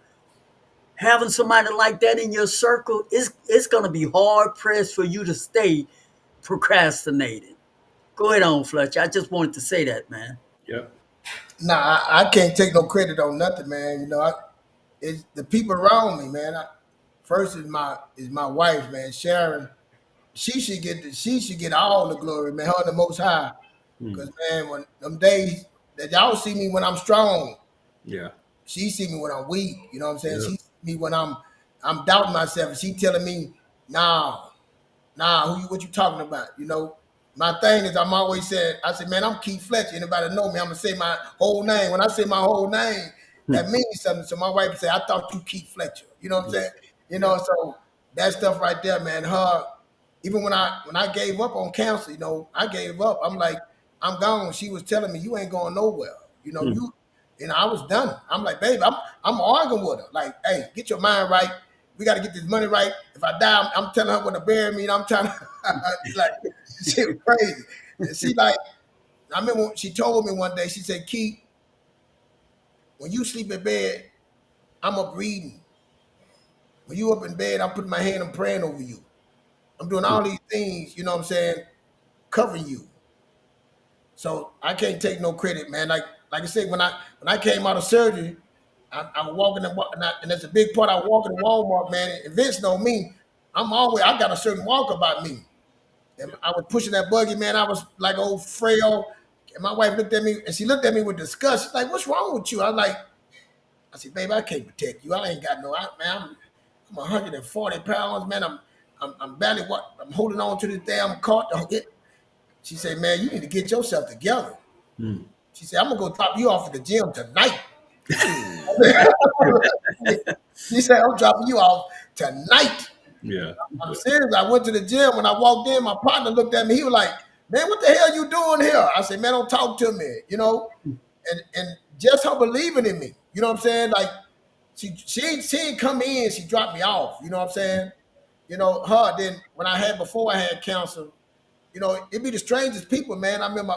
having somebody like that in your circle, it's gonna be hard pressed for you to stay procrastinating. Go ahead on, Fletcher. I just wanted to say that, man. Yep. Nah, I can't take no credit on nothing, man. It's the people around me, man. First is my wife, man, Sharon. She should get all the glory, man. Her and the Most High, Mm. because man, when them days that y'all see me when I'm strong, Yeah. she see me when I'm weak. You know what I'm saying? Yep. She see me when I'm doubting myself, and she telling me, "Nah, nah, what you talking about?" My thing is I'm always saying, I said, man, I'm Keith Fletcher. Anybody know me? I'm gonna say my whole name. When I say my whole name, that means something. So my wife would say, I thought you Keith Fletcher. You know what I'm saying? Yeah. So that stuff right there, man. Even when I gave up on cancer, I gave up. I'm like, I'm gone. She was telling me, you ain't going nowhere. Mm. I was done. I'm like, babe, I'm arguing with her. Like, hey, get your mind right. We got to get this money right. If I die, I'm telling her what to bury me. And I'm trying to like, she was crazy. And she like, I remember when she told me one day. She said, Keith, when you sleep in bed, I'm up reading. When you up in bed, I'm putting my hand and praying over you. I'm doing all these things. You know what I'm saying? Covering you. So I can't take no credit, man. Like I said, when I came out of surgery, I was walking and that's a big part. I walk in Walmart, man. And Vince know me. I got a certain walk about me. And I was pushing that buggy, man. I was like old frail. And my wife looked at me and she looked at me with disgust. She's like, "What's wrong with you?" I said, "Babe, I can't protect you. I ain't got no. I'm 140 pounds, man. I'm barely what I'm holding on to this damn cart to get." She said, "Man, you need to get yourself together." Mm. She said, "I'm gonna go drop you off at the gym tonight." She said, "I'm dropping you off tonight." Yeah. I'm serious. I went to the gym. When I walked in, my partner looked at me. He was like, "Man, what the hell you doing here?" I said, "Man, don't talk to me." And just her believing in me. You know what I'm saying? Like she ain't come in. She dropped me off. You know what I'm saying? Her. Then before I had cancer, it'd be the strangest people, man. I remember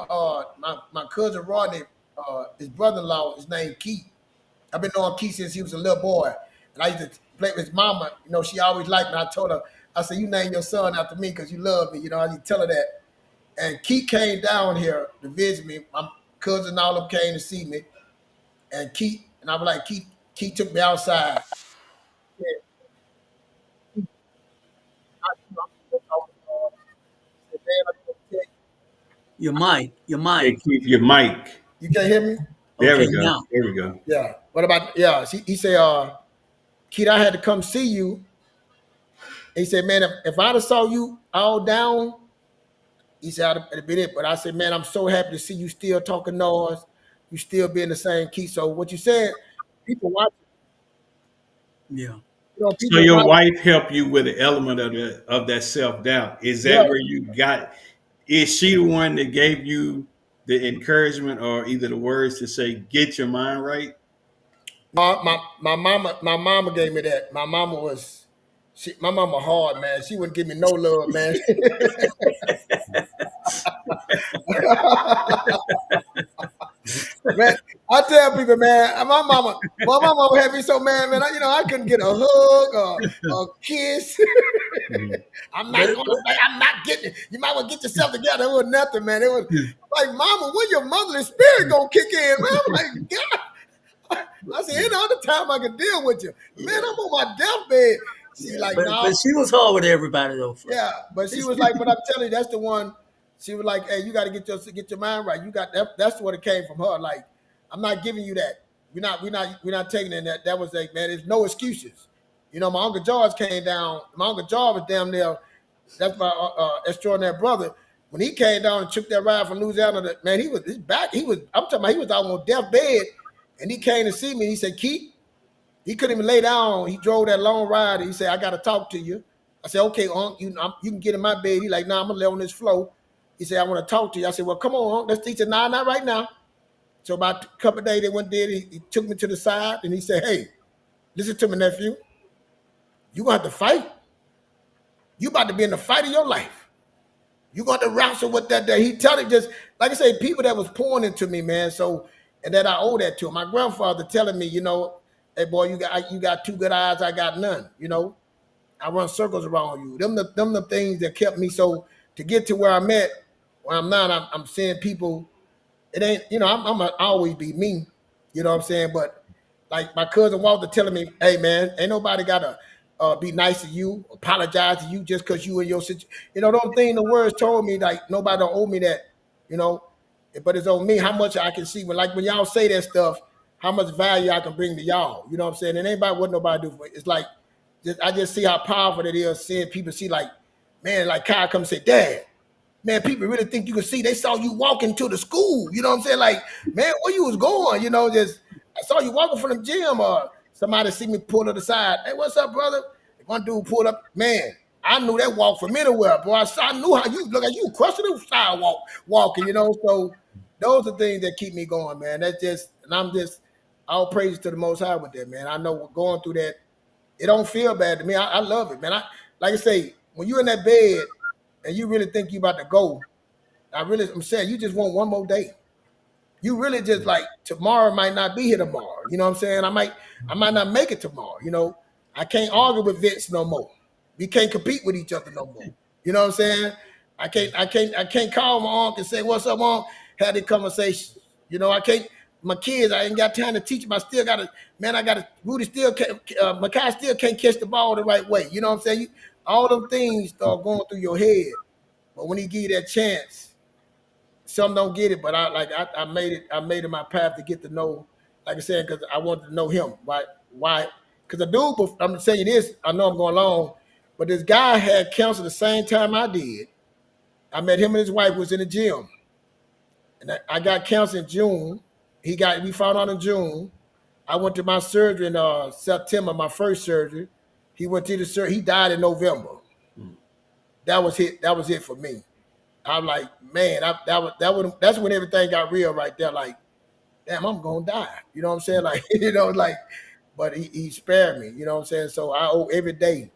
my cousin Rodney, his brother-in-law, his name Keith. I've been knowing Keith since he was a little boy. And I used to play with his mama. She always liked me. I told her, I said, "You name your son after me because you love me." I used to tell her that. And Keith came down here to visit me. My cousin and all of them came to see me. And I was like, Keith took me outside. He said, "Man, I'm gonna tell Your Hey, mic. keep your mic. you can't hear me?" There Okay, we go. now. There we go. Yeah. What about, yeah. He said, Keith, I had to come see you. He said, "Man, if I'd have saw you all down," he said, "I'd have been it." But I said, "Man, I'm so happy to see you still talking noise. You still being the same key." So what you said, people watch, Yeah. So people your watch. wife helped you with the element of that self doubt. Is Yeah. that where you got? Is she the one that gave you the encouragement or either the words to say, "Get your mind right"? My mama gave me that. My mama hard, man. She wouldn't give me no love, man. Man, I tell people, man, my mama had me so mad, man. I couldn't get a hug or a kiss. Mhm. I'm not getting it. You might well get yourself together. It was nothing, man. It was like, "Mama, when your motherly spirit gonna kick in?" Man, I'm like, God. I said, any other time I can deal with you. Man, Yeah. I'm on my deathbed. She Yeah. like, But "No." she was hard with everybody though, Fletcher. Yeah, but she was like, "But I'm telling you, that's the one." She was like, "Hey, you got to get your mind right. You got that." That's what it came from her. Like, "I'm not giving you that. We're not taking it." That was like, man, there's no excuses. My uncle George came down. My uncle George was down there. That's my extraordinary brother. When he came down and took that ride from Louisiana, man, he was his back. I'm talking about he was out on deathbed, and he came to see me. And he said, "Keith." He couldn't even lay down. He drove that long ride. He said, "I got to talk to you." I said, "Okay, Unc, you can get in my bed." He like, "Nah, I'm gonna lay on this floor." He said, "I want to talk to you." I said, "Well, come on, Unc. Let's teach it." "Nah, not right now." So about a couple of days they went there, he took me to the side and he said, "Hey, listen to me, nephew. You gonna have to fight. You about to be in the fight of your life. You got to wrestle with that day." He tell it just like I say, people that was pouring into me, man. So and that I owe that to him. My grandfather telling me, "Hey boy, you got two good eyes, I got none." I run circles around you. Them the things that kept me so to get to where I'm at, where I'm not. I'm seeing people. It ain't, I'm gonna always be me. You know what I'm saying? But like my cousin Walter telling me, "Hey man, ain't nobody gotta be nice to you, apologize to you just because you in your situation." Those things the words told me like nobody don't owe me that. You know, but it's on me how much I can see when y'all say that stuff, how much value I can bring to y'all. You know what I'm saying? And anybody what nobody do for it. It's like I just see how powerful it is seeing people see like, man, like Kyle come and say, "Dad, man, people really think you can see. They saw you walking to the school." You know what I'm saying? Like, man, where you was going? Just I saw you walking from the gym, or somebody see me pull to the side. "Hey, what's up, brother?" One dude pulled up. Man, I knew that walk from anywhere, boy. I knew how you look like you crushing the sidewalk walking. So those are things that keep me going, man. That's just, and I'm just all praise to the Most High with that, man. I know we're going through that. It don't feel bad to me. I love it, man. Like I say, when you're in that bed and you really think you about to go, I'm saying you just want one more day. You really just like tomorrow might not be here tomorrow. You know what I'm saying? I might not make it tomorrow. I can't argue with Vince no more. We can't compete with each other no more. You know what I'm saying? I can't call my uncle and say, "What's up, uncle?" Had the conversation. I can't. My kids, I ain't got time to teach them. I still gotta, man. Rudy still can't. Makai still can't catch the ball the right way. You know what I'm saying? All them things start going through your head. But when he give you that chance, some don't get it. But I made it. I made it my path to get to know, like I said, because I wanted to know him. Why? Because the dude, I'm gonna tell you this. I know I'm going long, but this guy had cancer the same time I did. I met him and his wife was in the gym, and I got cancer in June. We found out in June. I went to my surgery in September, my first surgery. He went to the surgery. He died in November. That was it. That was it for me. I'm like, man, that's when everything got real right there. Like, damn, I'm gonna die. You know what I'm saying? Like, but he spared me. You know what I'm saying? So I owe every day.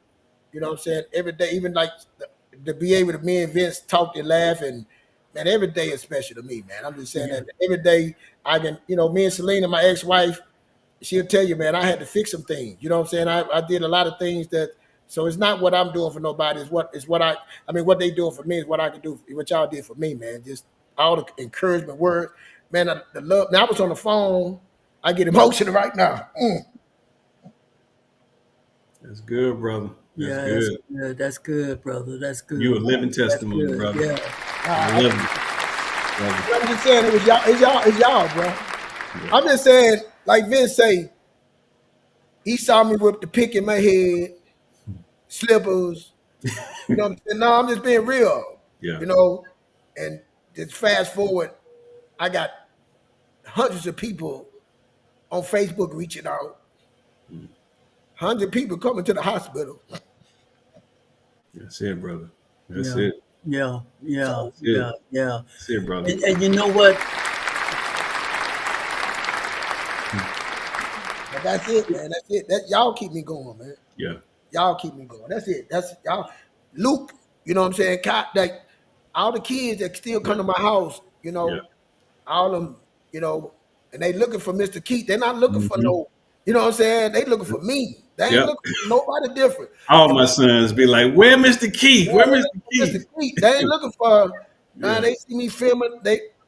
You know what I'm saying? Every day, even like to be able to me and Vince talk and laugh, and man, every day is special to me, man. I'm just saying that every day I can, me and Selena, my ex-wife, she'll tell you, man, I had to fix some things. You know what I'm saying? I did a lot of things that. So it's not what I'm doing for nobody. It's what they doing for me is what I can do. What y'all did for me, man. Just all the encouragement words, man. The love. Now I was on the phone. I get emotional right now. That's good, brother. That's good. good. That's good, brother. That's good. You a living testimony, brother. Yeah. I love you. I'm just saying it was y'all. It's y'all, bro. Yeah. I'm just saying, like Vince say, he saw me with the pick in my head, slippers. You know what I'm saying? No, I'm just being real. Yeah. And just fast forward, I got hundreds of people on Facebook reaching out. 100 people coming to the hospital. That's it, brother. That's it. Yeah. That's it, brother. And you know what? But that's it, man. That's it. Y'all keep me going, man. Yeah. Y'all keep me going. That's it. That's y'all. Luke, you know what I'm saying? Like all the kids that still come to my house, all of them, and they looking for Mr. Keith. They're not looking for no, you know what I'm saying? They looking for me. They ain't looking for nobody different. All my sons be like, "Where Mr. Keith? Where Mr. Keith?" They ain't looking for, they see me filming.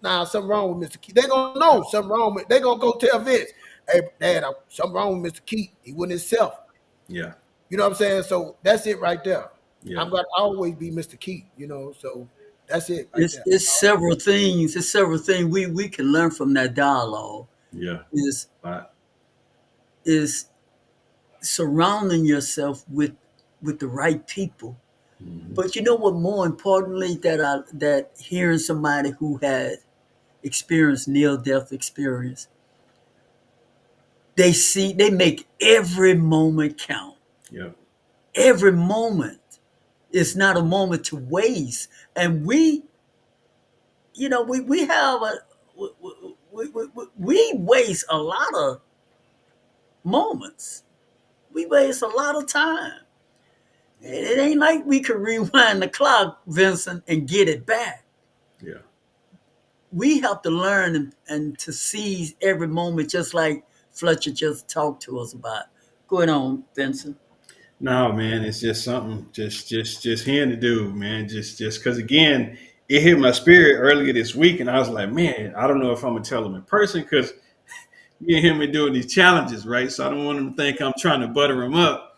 Something wrong with Mr. Keith. They gonna know something wrong with, they gonna go tell Vince, "Hey, Dad, something wrong with Mr. Keith. He wasn't himself." Yeah. You know what I'm saying? So that's it right there. Yeah. I'm gonna always be Mr. Keith, so that's it. Right it's several things. It's several things we can learn from that dialogue. Yeah. Is surrounding yourself with the right people. But you know what? More importantly, that hearing somebody who had experienced near-death experience, they make every moment count. Yeah. Every moment is not a moment to waste. And we have we waste a lot of moments. We waste a lot of time. It ain't like we could rewind the clock, Vincent, and get it back. Yeah. We have to learn and to seize every moment, just like Fletcher just talked to us about. Go ahead on, Vincent. No, man, it's just something just hearing the dude, man. Just because again, it hit my spirit earlier this week, and I was like, man, I don't know if I'm gonna tell him in person because me and him are doing these challenges, right? So I don't want him to think I'm trying to butter him up.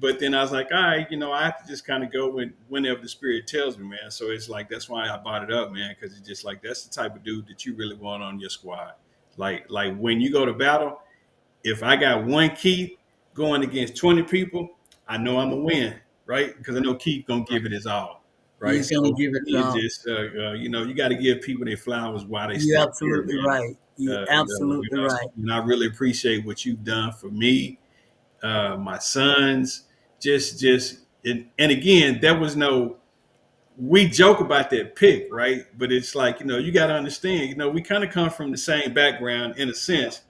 But then I was like, all right, I have to just kind of go whenever the spirit tells me, man. So it's like that's why I brought it up, man, because it's just like that's the type of dude that you really want on your squad. Like when you go to battle, if I got one Keith going against 20 people, I know I'm gonna win, right? Because I know Keith gonna give it his all, right? He's gonna So give it it's wrong. just you got to give people their flowers while they You're still here, absolutely man. right. You're absolutely right. And I really appreciate what you've done for me, my sons. And again, there was no. We joke about that pick, right? But it's like you got to understand. We kind of come from the same background in a sense,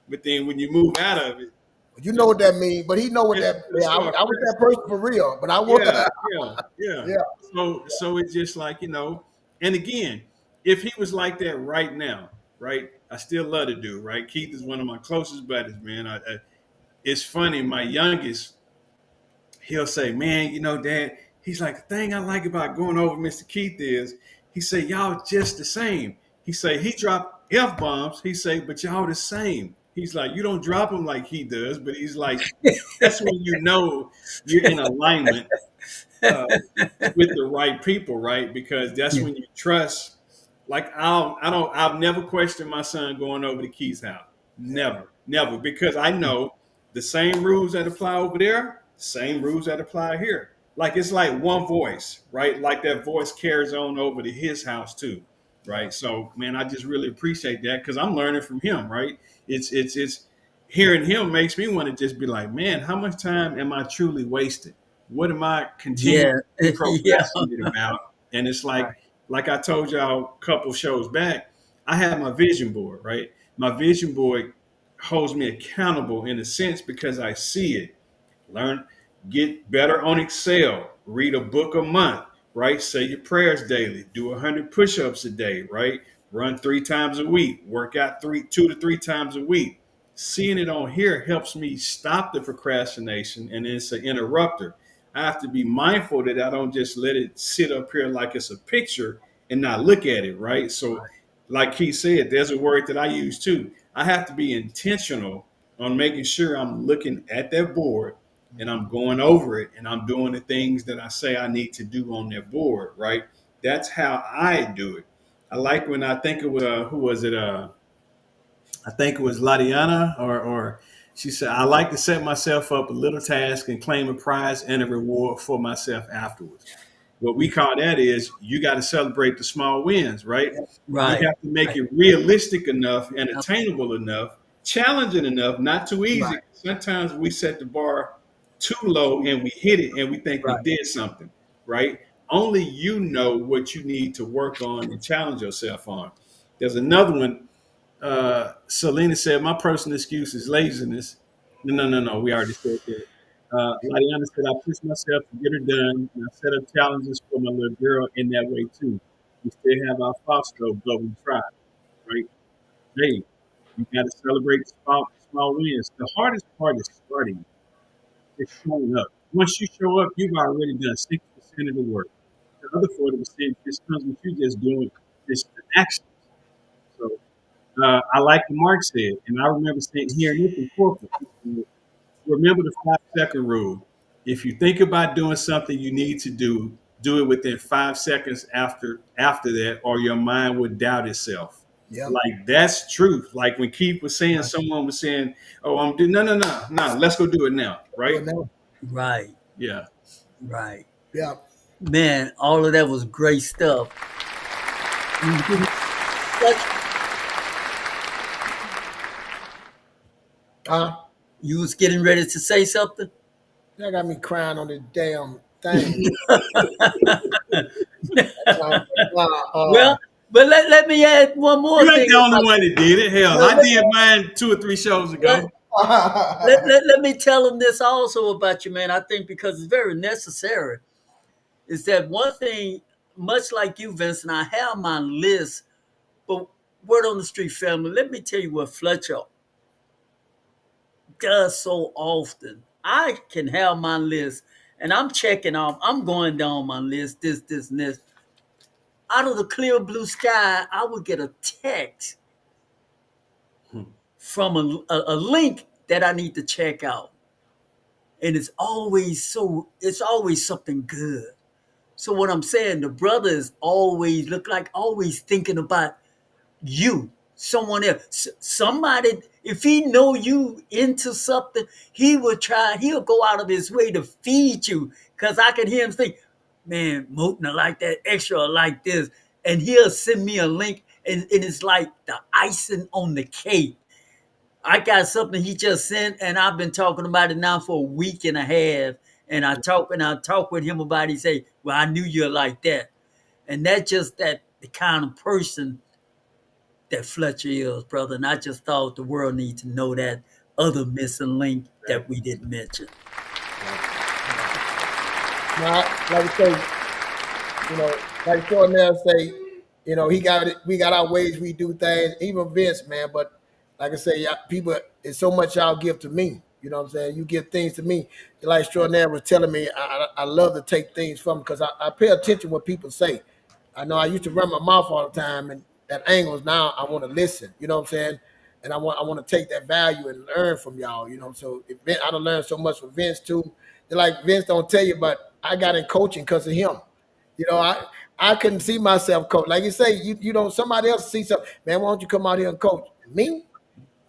but then when you move out of it, You know what that means, but he know what that. it's Yeah, I, start I was that person for real, but I was. yeah. Yeah, So it's just like and again, if he was like that right now, right, I still love the dude, right? Keith is one of my closest buddies, man. It's funny, my youngest, he'll say, man, Dad, he's like, the thing I like about going over Mr. Keith is, he say, y'all just the same. He say, he dropped F bombs. He say, but y'all the same. He's like, you don't drop them like he does, but he's like, that's when you're in alignment uh, with the right people, right? Because that's Yeah. when you trust. Like I've never questioned my son going over to Keith's house. Never, because I know the same rules that apply over there, same rules that apply here. Like it's like one voice, right? Like that voice carries on over to his house too, yeah, right? So, man, I just really appreciate that because I'm learning from him, right? It's hearing him makes me want to just be like, man, how much time am I truly wasting? What am I continuing Yeah. to Yeah. procrastinate about? And it's Right. like I told y'all a couple shows back, I have my vision board, right? My vision board holds me accountable in a sense because I see it. Learn, get better on Excel, read a book a month, right? Say your prayers daily, do 100 push-ups a day, right? Run 3 times a week, work out 2 to 3 times a week. Seeing it on here helps me stop the procrastination, and it's an interrupter. I have to be mindful that I don't just let it sit up here like it's a picture and not look at it, right? So, like he said, there's a word that I use too. I have to be intentional on making sure I'm looking at that board and I'm going over it and I'm doing the things that I say I need to do on that board, right? That's how I do it. I like when I think it was who was it? I think it was Ladiana or she said I like to set myself up a little task and claim a prize and a reward for myself afterwards. What we call that is you got to celebrate the small wins, right? You Right. have to make Right. it realistic enough and attainable enough, challenging enough, not too easy. Right. Sometimes we set the bar too low and we hit it and we think we Right. did something, right? Only you know what you need to work on and challenge yourself on. There's another one. Selena said, my personal excuse is laziness. No. We already said that. Ladiana said, I push myself to get her done, and I set up challenges for my little girl in that way too. We still have our Fausto, but we try, right? Hey, you got to celebrate small wins. The hardest part is starting, it's showing up. Once you show up, you've already done 60% of the work. The other 40% just comes with you just doing just the action. So I like what Mark said, and I remember hearing this in corporate. Remember the 5 second rule. If you think about doing something you need to do it within 5 seconds after that, or your mind would doubt itself. yeah. Like that's truth. Like when Keith was saying, Right. someone was saying, "Oh, I'm doing no. Let's go do it now." Do Right? it now. Right. Yeah. Right. Yeah. Man, all of that was great stuff. You was getting ready to say something? That got me crying on the damn thing. Uh, Well, But let me add one more You ain't thing the only about one that did it. Hell, let, I did mine 2 or 3 shows let, ago. let me tell them this also about you, man. I think because it's very necessary. Is that one thing, much like you, Vincent, I have my list, but word on the street family, let me tell you what Fletcher does so often. I can have my list and I'm checking off, I'm going down my list, this, and this. Out of the clear blue sky, I would get a text from a link that I need to check out. And it's always something good. So what I'm saying, the brother is always look like always thinking about you, someone else, somebody. If he know you into something, he'll go out of his way to feed you. Cause I can hear him think, man, Moten, I like that extra, I like this. And he'll send me a link and it's like the icing on the cake. I got something he just sent, and I've been talking about it now for a week and a half. And I talk with him about it. He say, well, I knew you're like that. And that's just that the kind of person that Fletcher is, brother. And I just thought the world needs to know that other missing link that we didn't mention. Now, like I say, like Jordan say, he got it. We got our ways we do things. Even Vince, man. But like I say, people, it's so much y'all give to me. You know what I'm saying? You give things to me. Like Extraordinaire was telling me, I love to take things from because I pay attention what people say. I know I used to run my mouth all the time, and that angles now I want to listen. You know what I'm saying? And I want to take that value and learn from y'all. So I done learned so much from Vince too. Like Vince don't tell you, but I got in coaching because of him. I couldn't see myself coach. Like you say, you don't somebody else see something. Man, why don't you come out here and coach? Me?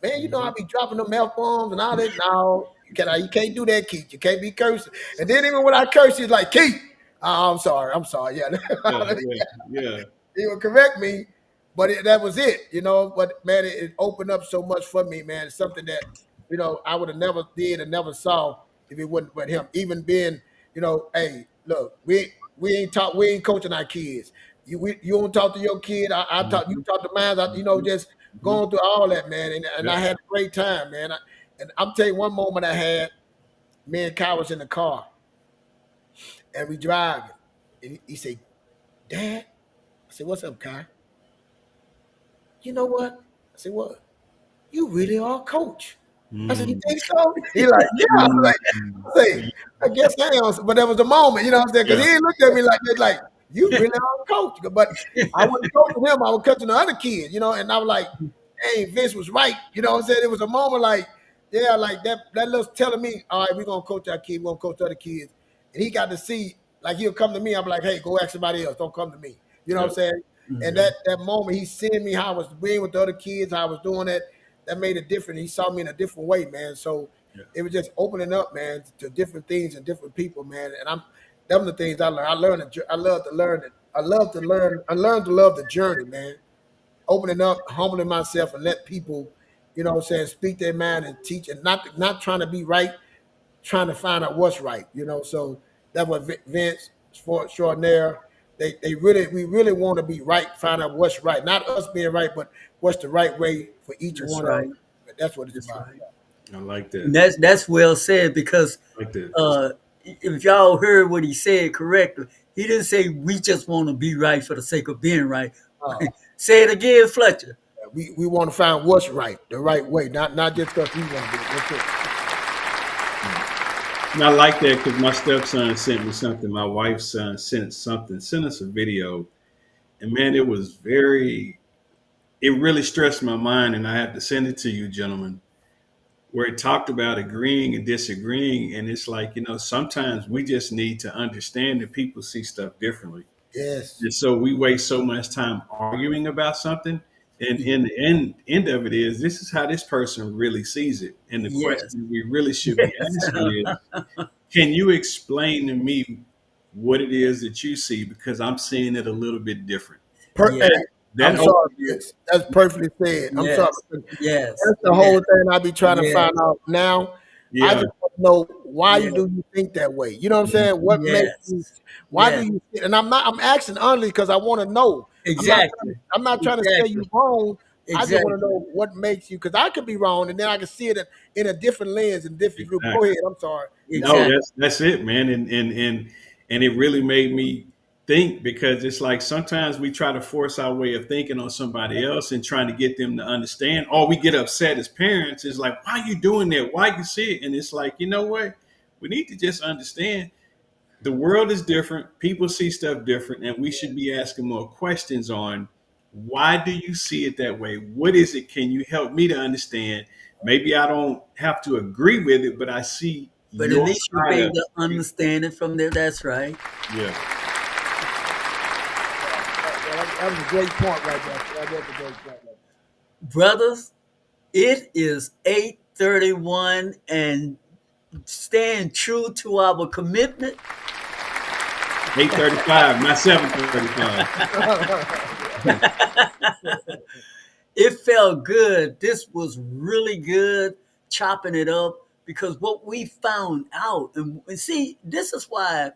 Man, I be dropping them F bombs and all that. No, you can't do that, Keith. You can't be cursing. And then even when I curse, he's like, Keith, I'm sorry. Yeah, Yeah. yeah, yeah. He would correct me, but that was it, But man, it opened up so much for me, man. It's something that I would have never did and never saw if it wasn't but him. Even being, hey, look, we ain't coaching our kids. You don't talk to your kid. I talk. You talk to mine. Just going through all that, man. And I Yeah. had a great time, man. And I'm telling you, one moment I had, me and Kyle was in the car, and we driving, and he said, "Dad," I said, "What's up, Kyle?" You know what? I said, "What? You really are a coach." I said, "You Mm, think so?" He like, "Yeah." mm, I say, "I guess I am." But there was a moment, you know what I'm saying? Because yeah, he ain't looked at me like that, like, "You really are a coach." But I wasn't coaching him. I was coaching the other kids, and I was like, "Hey, Vince was right." You know what I'm saying? It was a moment like, yeah, like that little telling me, "All right, we're going to coach our kids. We're going to coach other kids." And he got to see, like, he'll come to me. I'm like, "Hey, go ask somebody else. Don't come to me." You know what yeah, I'm saying? And yeah, that moment, he seeing me how I was being with the other kids, how I was doing it. That made a difference. He saw me in a different way, man. So yeah. it was just opening up, man, to different things and different people, man. And them are the things I learned. I love to learn it. I love to learn. I learned to love the journey, man. Opening up, humbling myself, and let people, speak their mind and teach, and not trying to be right, trying to find out what's right, So that's what Vince, extraordinaire. We really want to be right, find out what's right. Not us being right, but what's the right way for each That's one of right. us. That's what it's That's about. right. I like that. And that's well said because I like that. if y'all heard what he said correctly, he didn't say we just want to be right for the sake of being right. Uh, Say it again, Fletcher. we want to find what's right, the right way, not just because we want to do it. That's it. And I like that because my stepson sent me something. My wife's son sent us a video, and man, it really stressed my mind, and I have to send it to you, gentlemen, where it talked about agreeing and disagreeing, and it's like sometimes we just need to understand that people see stuff differently. Yes. And so we waste so much time arguing about something. And in the end of it is, this is how this person really sees it. And the Yes. question we really should be Yes. asking is, can you explain to me what it is that you see? Because I'm seeing it a little bit different. Yeah. Hey, That I'm Yeah. sorry, open, Vince. That's perfectly said. I'm sorry. Yes. Yes. That's the Yes. whole thing I be trying to Yes. find out now. I Yeah, just want to know why Yeah. do you think that way? You know what I'm saying? What makes you? Yes. Why Yes. do you? And I'm asking honestly because I want to know. Exactly. I'm not trying to say Exactly. you wrong. I just want to Exactly. know what makes you, because I could be wrong, and then I can see it in a different lens and different group. Go exactly. ahead. I'm sorry. No, Exactly. that's it, man. And it really made me think, because it's like sometimes we try to force our way of thinking on somebody else and trying to get them to understand. Or we get upset as parents. It's like, why are you doing that? Why you see it? And it's like, you know what? We need to just understand the world is different. People see stuff different, and we should be asking more questions on why do you see it that way? What is it? Can you help me to understand? Maybe I don't have to agree with it, but I see But at your least you'll side be of able to it. understand it from there. That's right. Yeah. That was a great point right there. That was a great point right there. Brothers, it is 8:31 and staying true to our commitment. 8:35, not 7:35. It felt good. This was really good, chopping it up, because what we found out, and see, this is why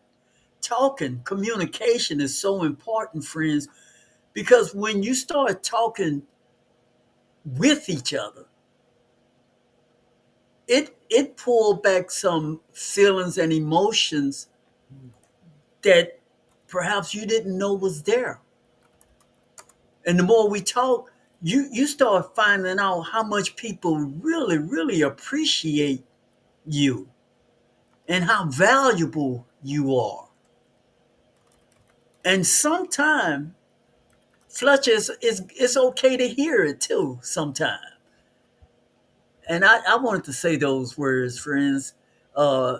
talking, communication is so important, friends, because when you start talking with each other, it pulled back some feelings and emotions that perhaps you didn't know was there. And the more we talk, you start finding out how much people really, really appreciate you and how valuable you are. And sometimes, Fletcher, it's okay to hear it too, sometimes. And I wanted to say those words, friends. Uh,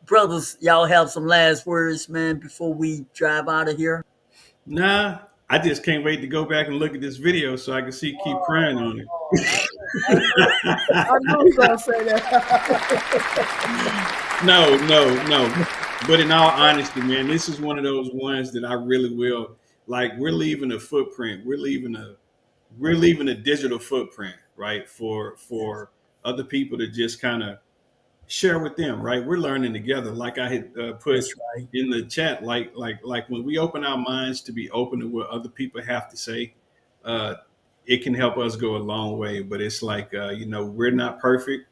Brothers, y'all have some last words, man, before we drive out of here? Nah, I just can't wait to go back and look at this video so I can see keep crying on Oh, I knew he gonna say that. it. No. But in all honesty, man, this is one of those ones that I really will like. We're leaving a footprint. We're leaving a digital footprint, right? For other people to just kind of share with them, right? We're learning together. Like I had put That's right. in the chat, like when we open our minds to be open to what other people have to say, uh, it can help us go a long way. But it's like we're not perfect.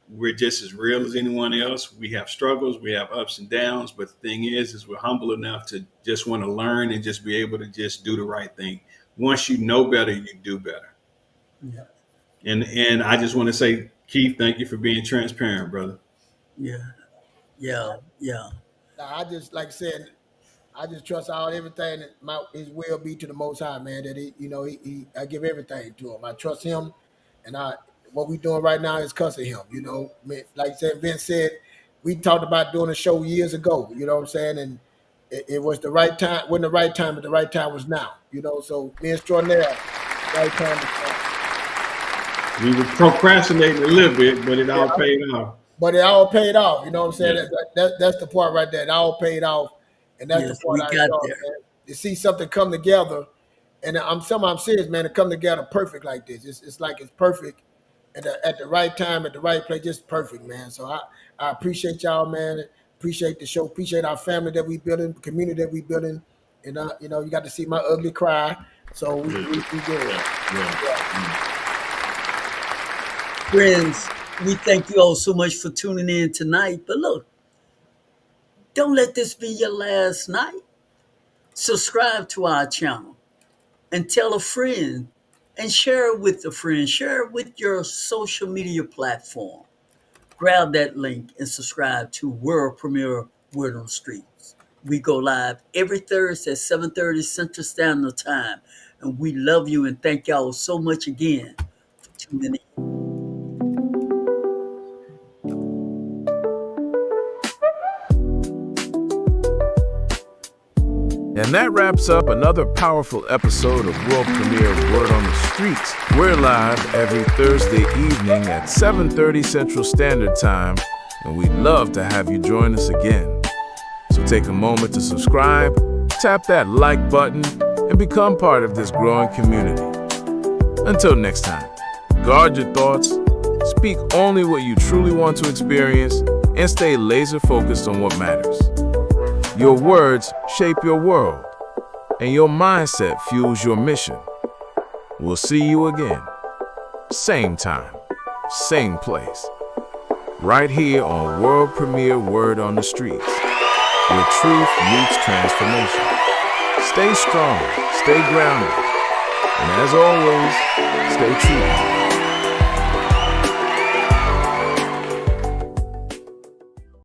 We're just as real as anyone else. We have struggles, we have ups and downs. But the thing is we're humble enough to just want to learn and just be able to just do the right thing. Once you know better, you do better. Yeah. And I just want to say, Keith, thank you for being transparent, brother. Yeah. Yeah. Yeah. Nah, I just like I said, I just trust all everything that his will be to the Most High, man. That I give everything to him. I trust him, and what we doing right now is because of him. Man, like I said, Vince said, we talked about doing a show years ago. You know what I'm saying? And it was the right time. Wasn't the right time, but the right time was now. So me extraordinaire, right time to start. We were procrastinating a little bit, but it all Yeah, paid off. but it all paid off. You know what I'm saying? Yeah. That's the part right there. It all paid off, and that's the Yes, part we I got enjoy, there. man. To see something come together, and I'm serious, man. To come together perfect like this, it's like it's perfect at the right time, at the right place, just perfect, man. So I appreciate y'all, man. Appreciate the show. Appreciate our family that we building, community that we building, and you got to see my ugly cry. So we good. Yeah. Friends, we thank you all so much for tuning in tonight. But look, don't let this be your last night. Subscribe to our channel and tell a friend and share it with a friend. Share it with your social media platform. Grab that link and subscribe to World Premiere Word on the Streets. We go live every Thursday at 7:30 Central Standard Time. And we love you and thank y'all so much again for tuning in. And that wraps up another powerful episode of World Premiere Word on the Streets. We're live every Thursday evening at 7:30 Central Standard Time, and we'd love to have you join us again. So take a moment to subscribe, tap that like button, and become part of this growing community. Until next time, guard your thoughts, Speak only what you truly want to experience and stay laser focused on what matters. Your words shape your world, and your mindset fuels your mission. We'll see you again. Same time, same place. Right here on World Premiere Word on the Streets, where truth meets transformation. Stay strong, stay grounded, and as always, stay true.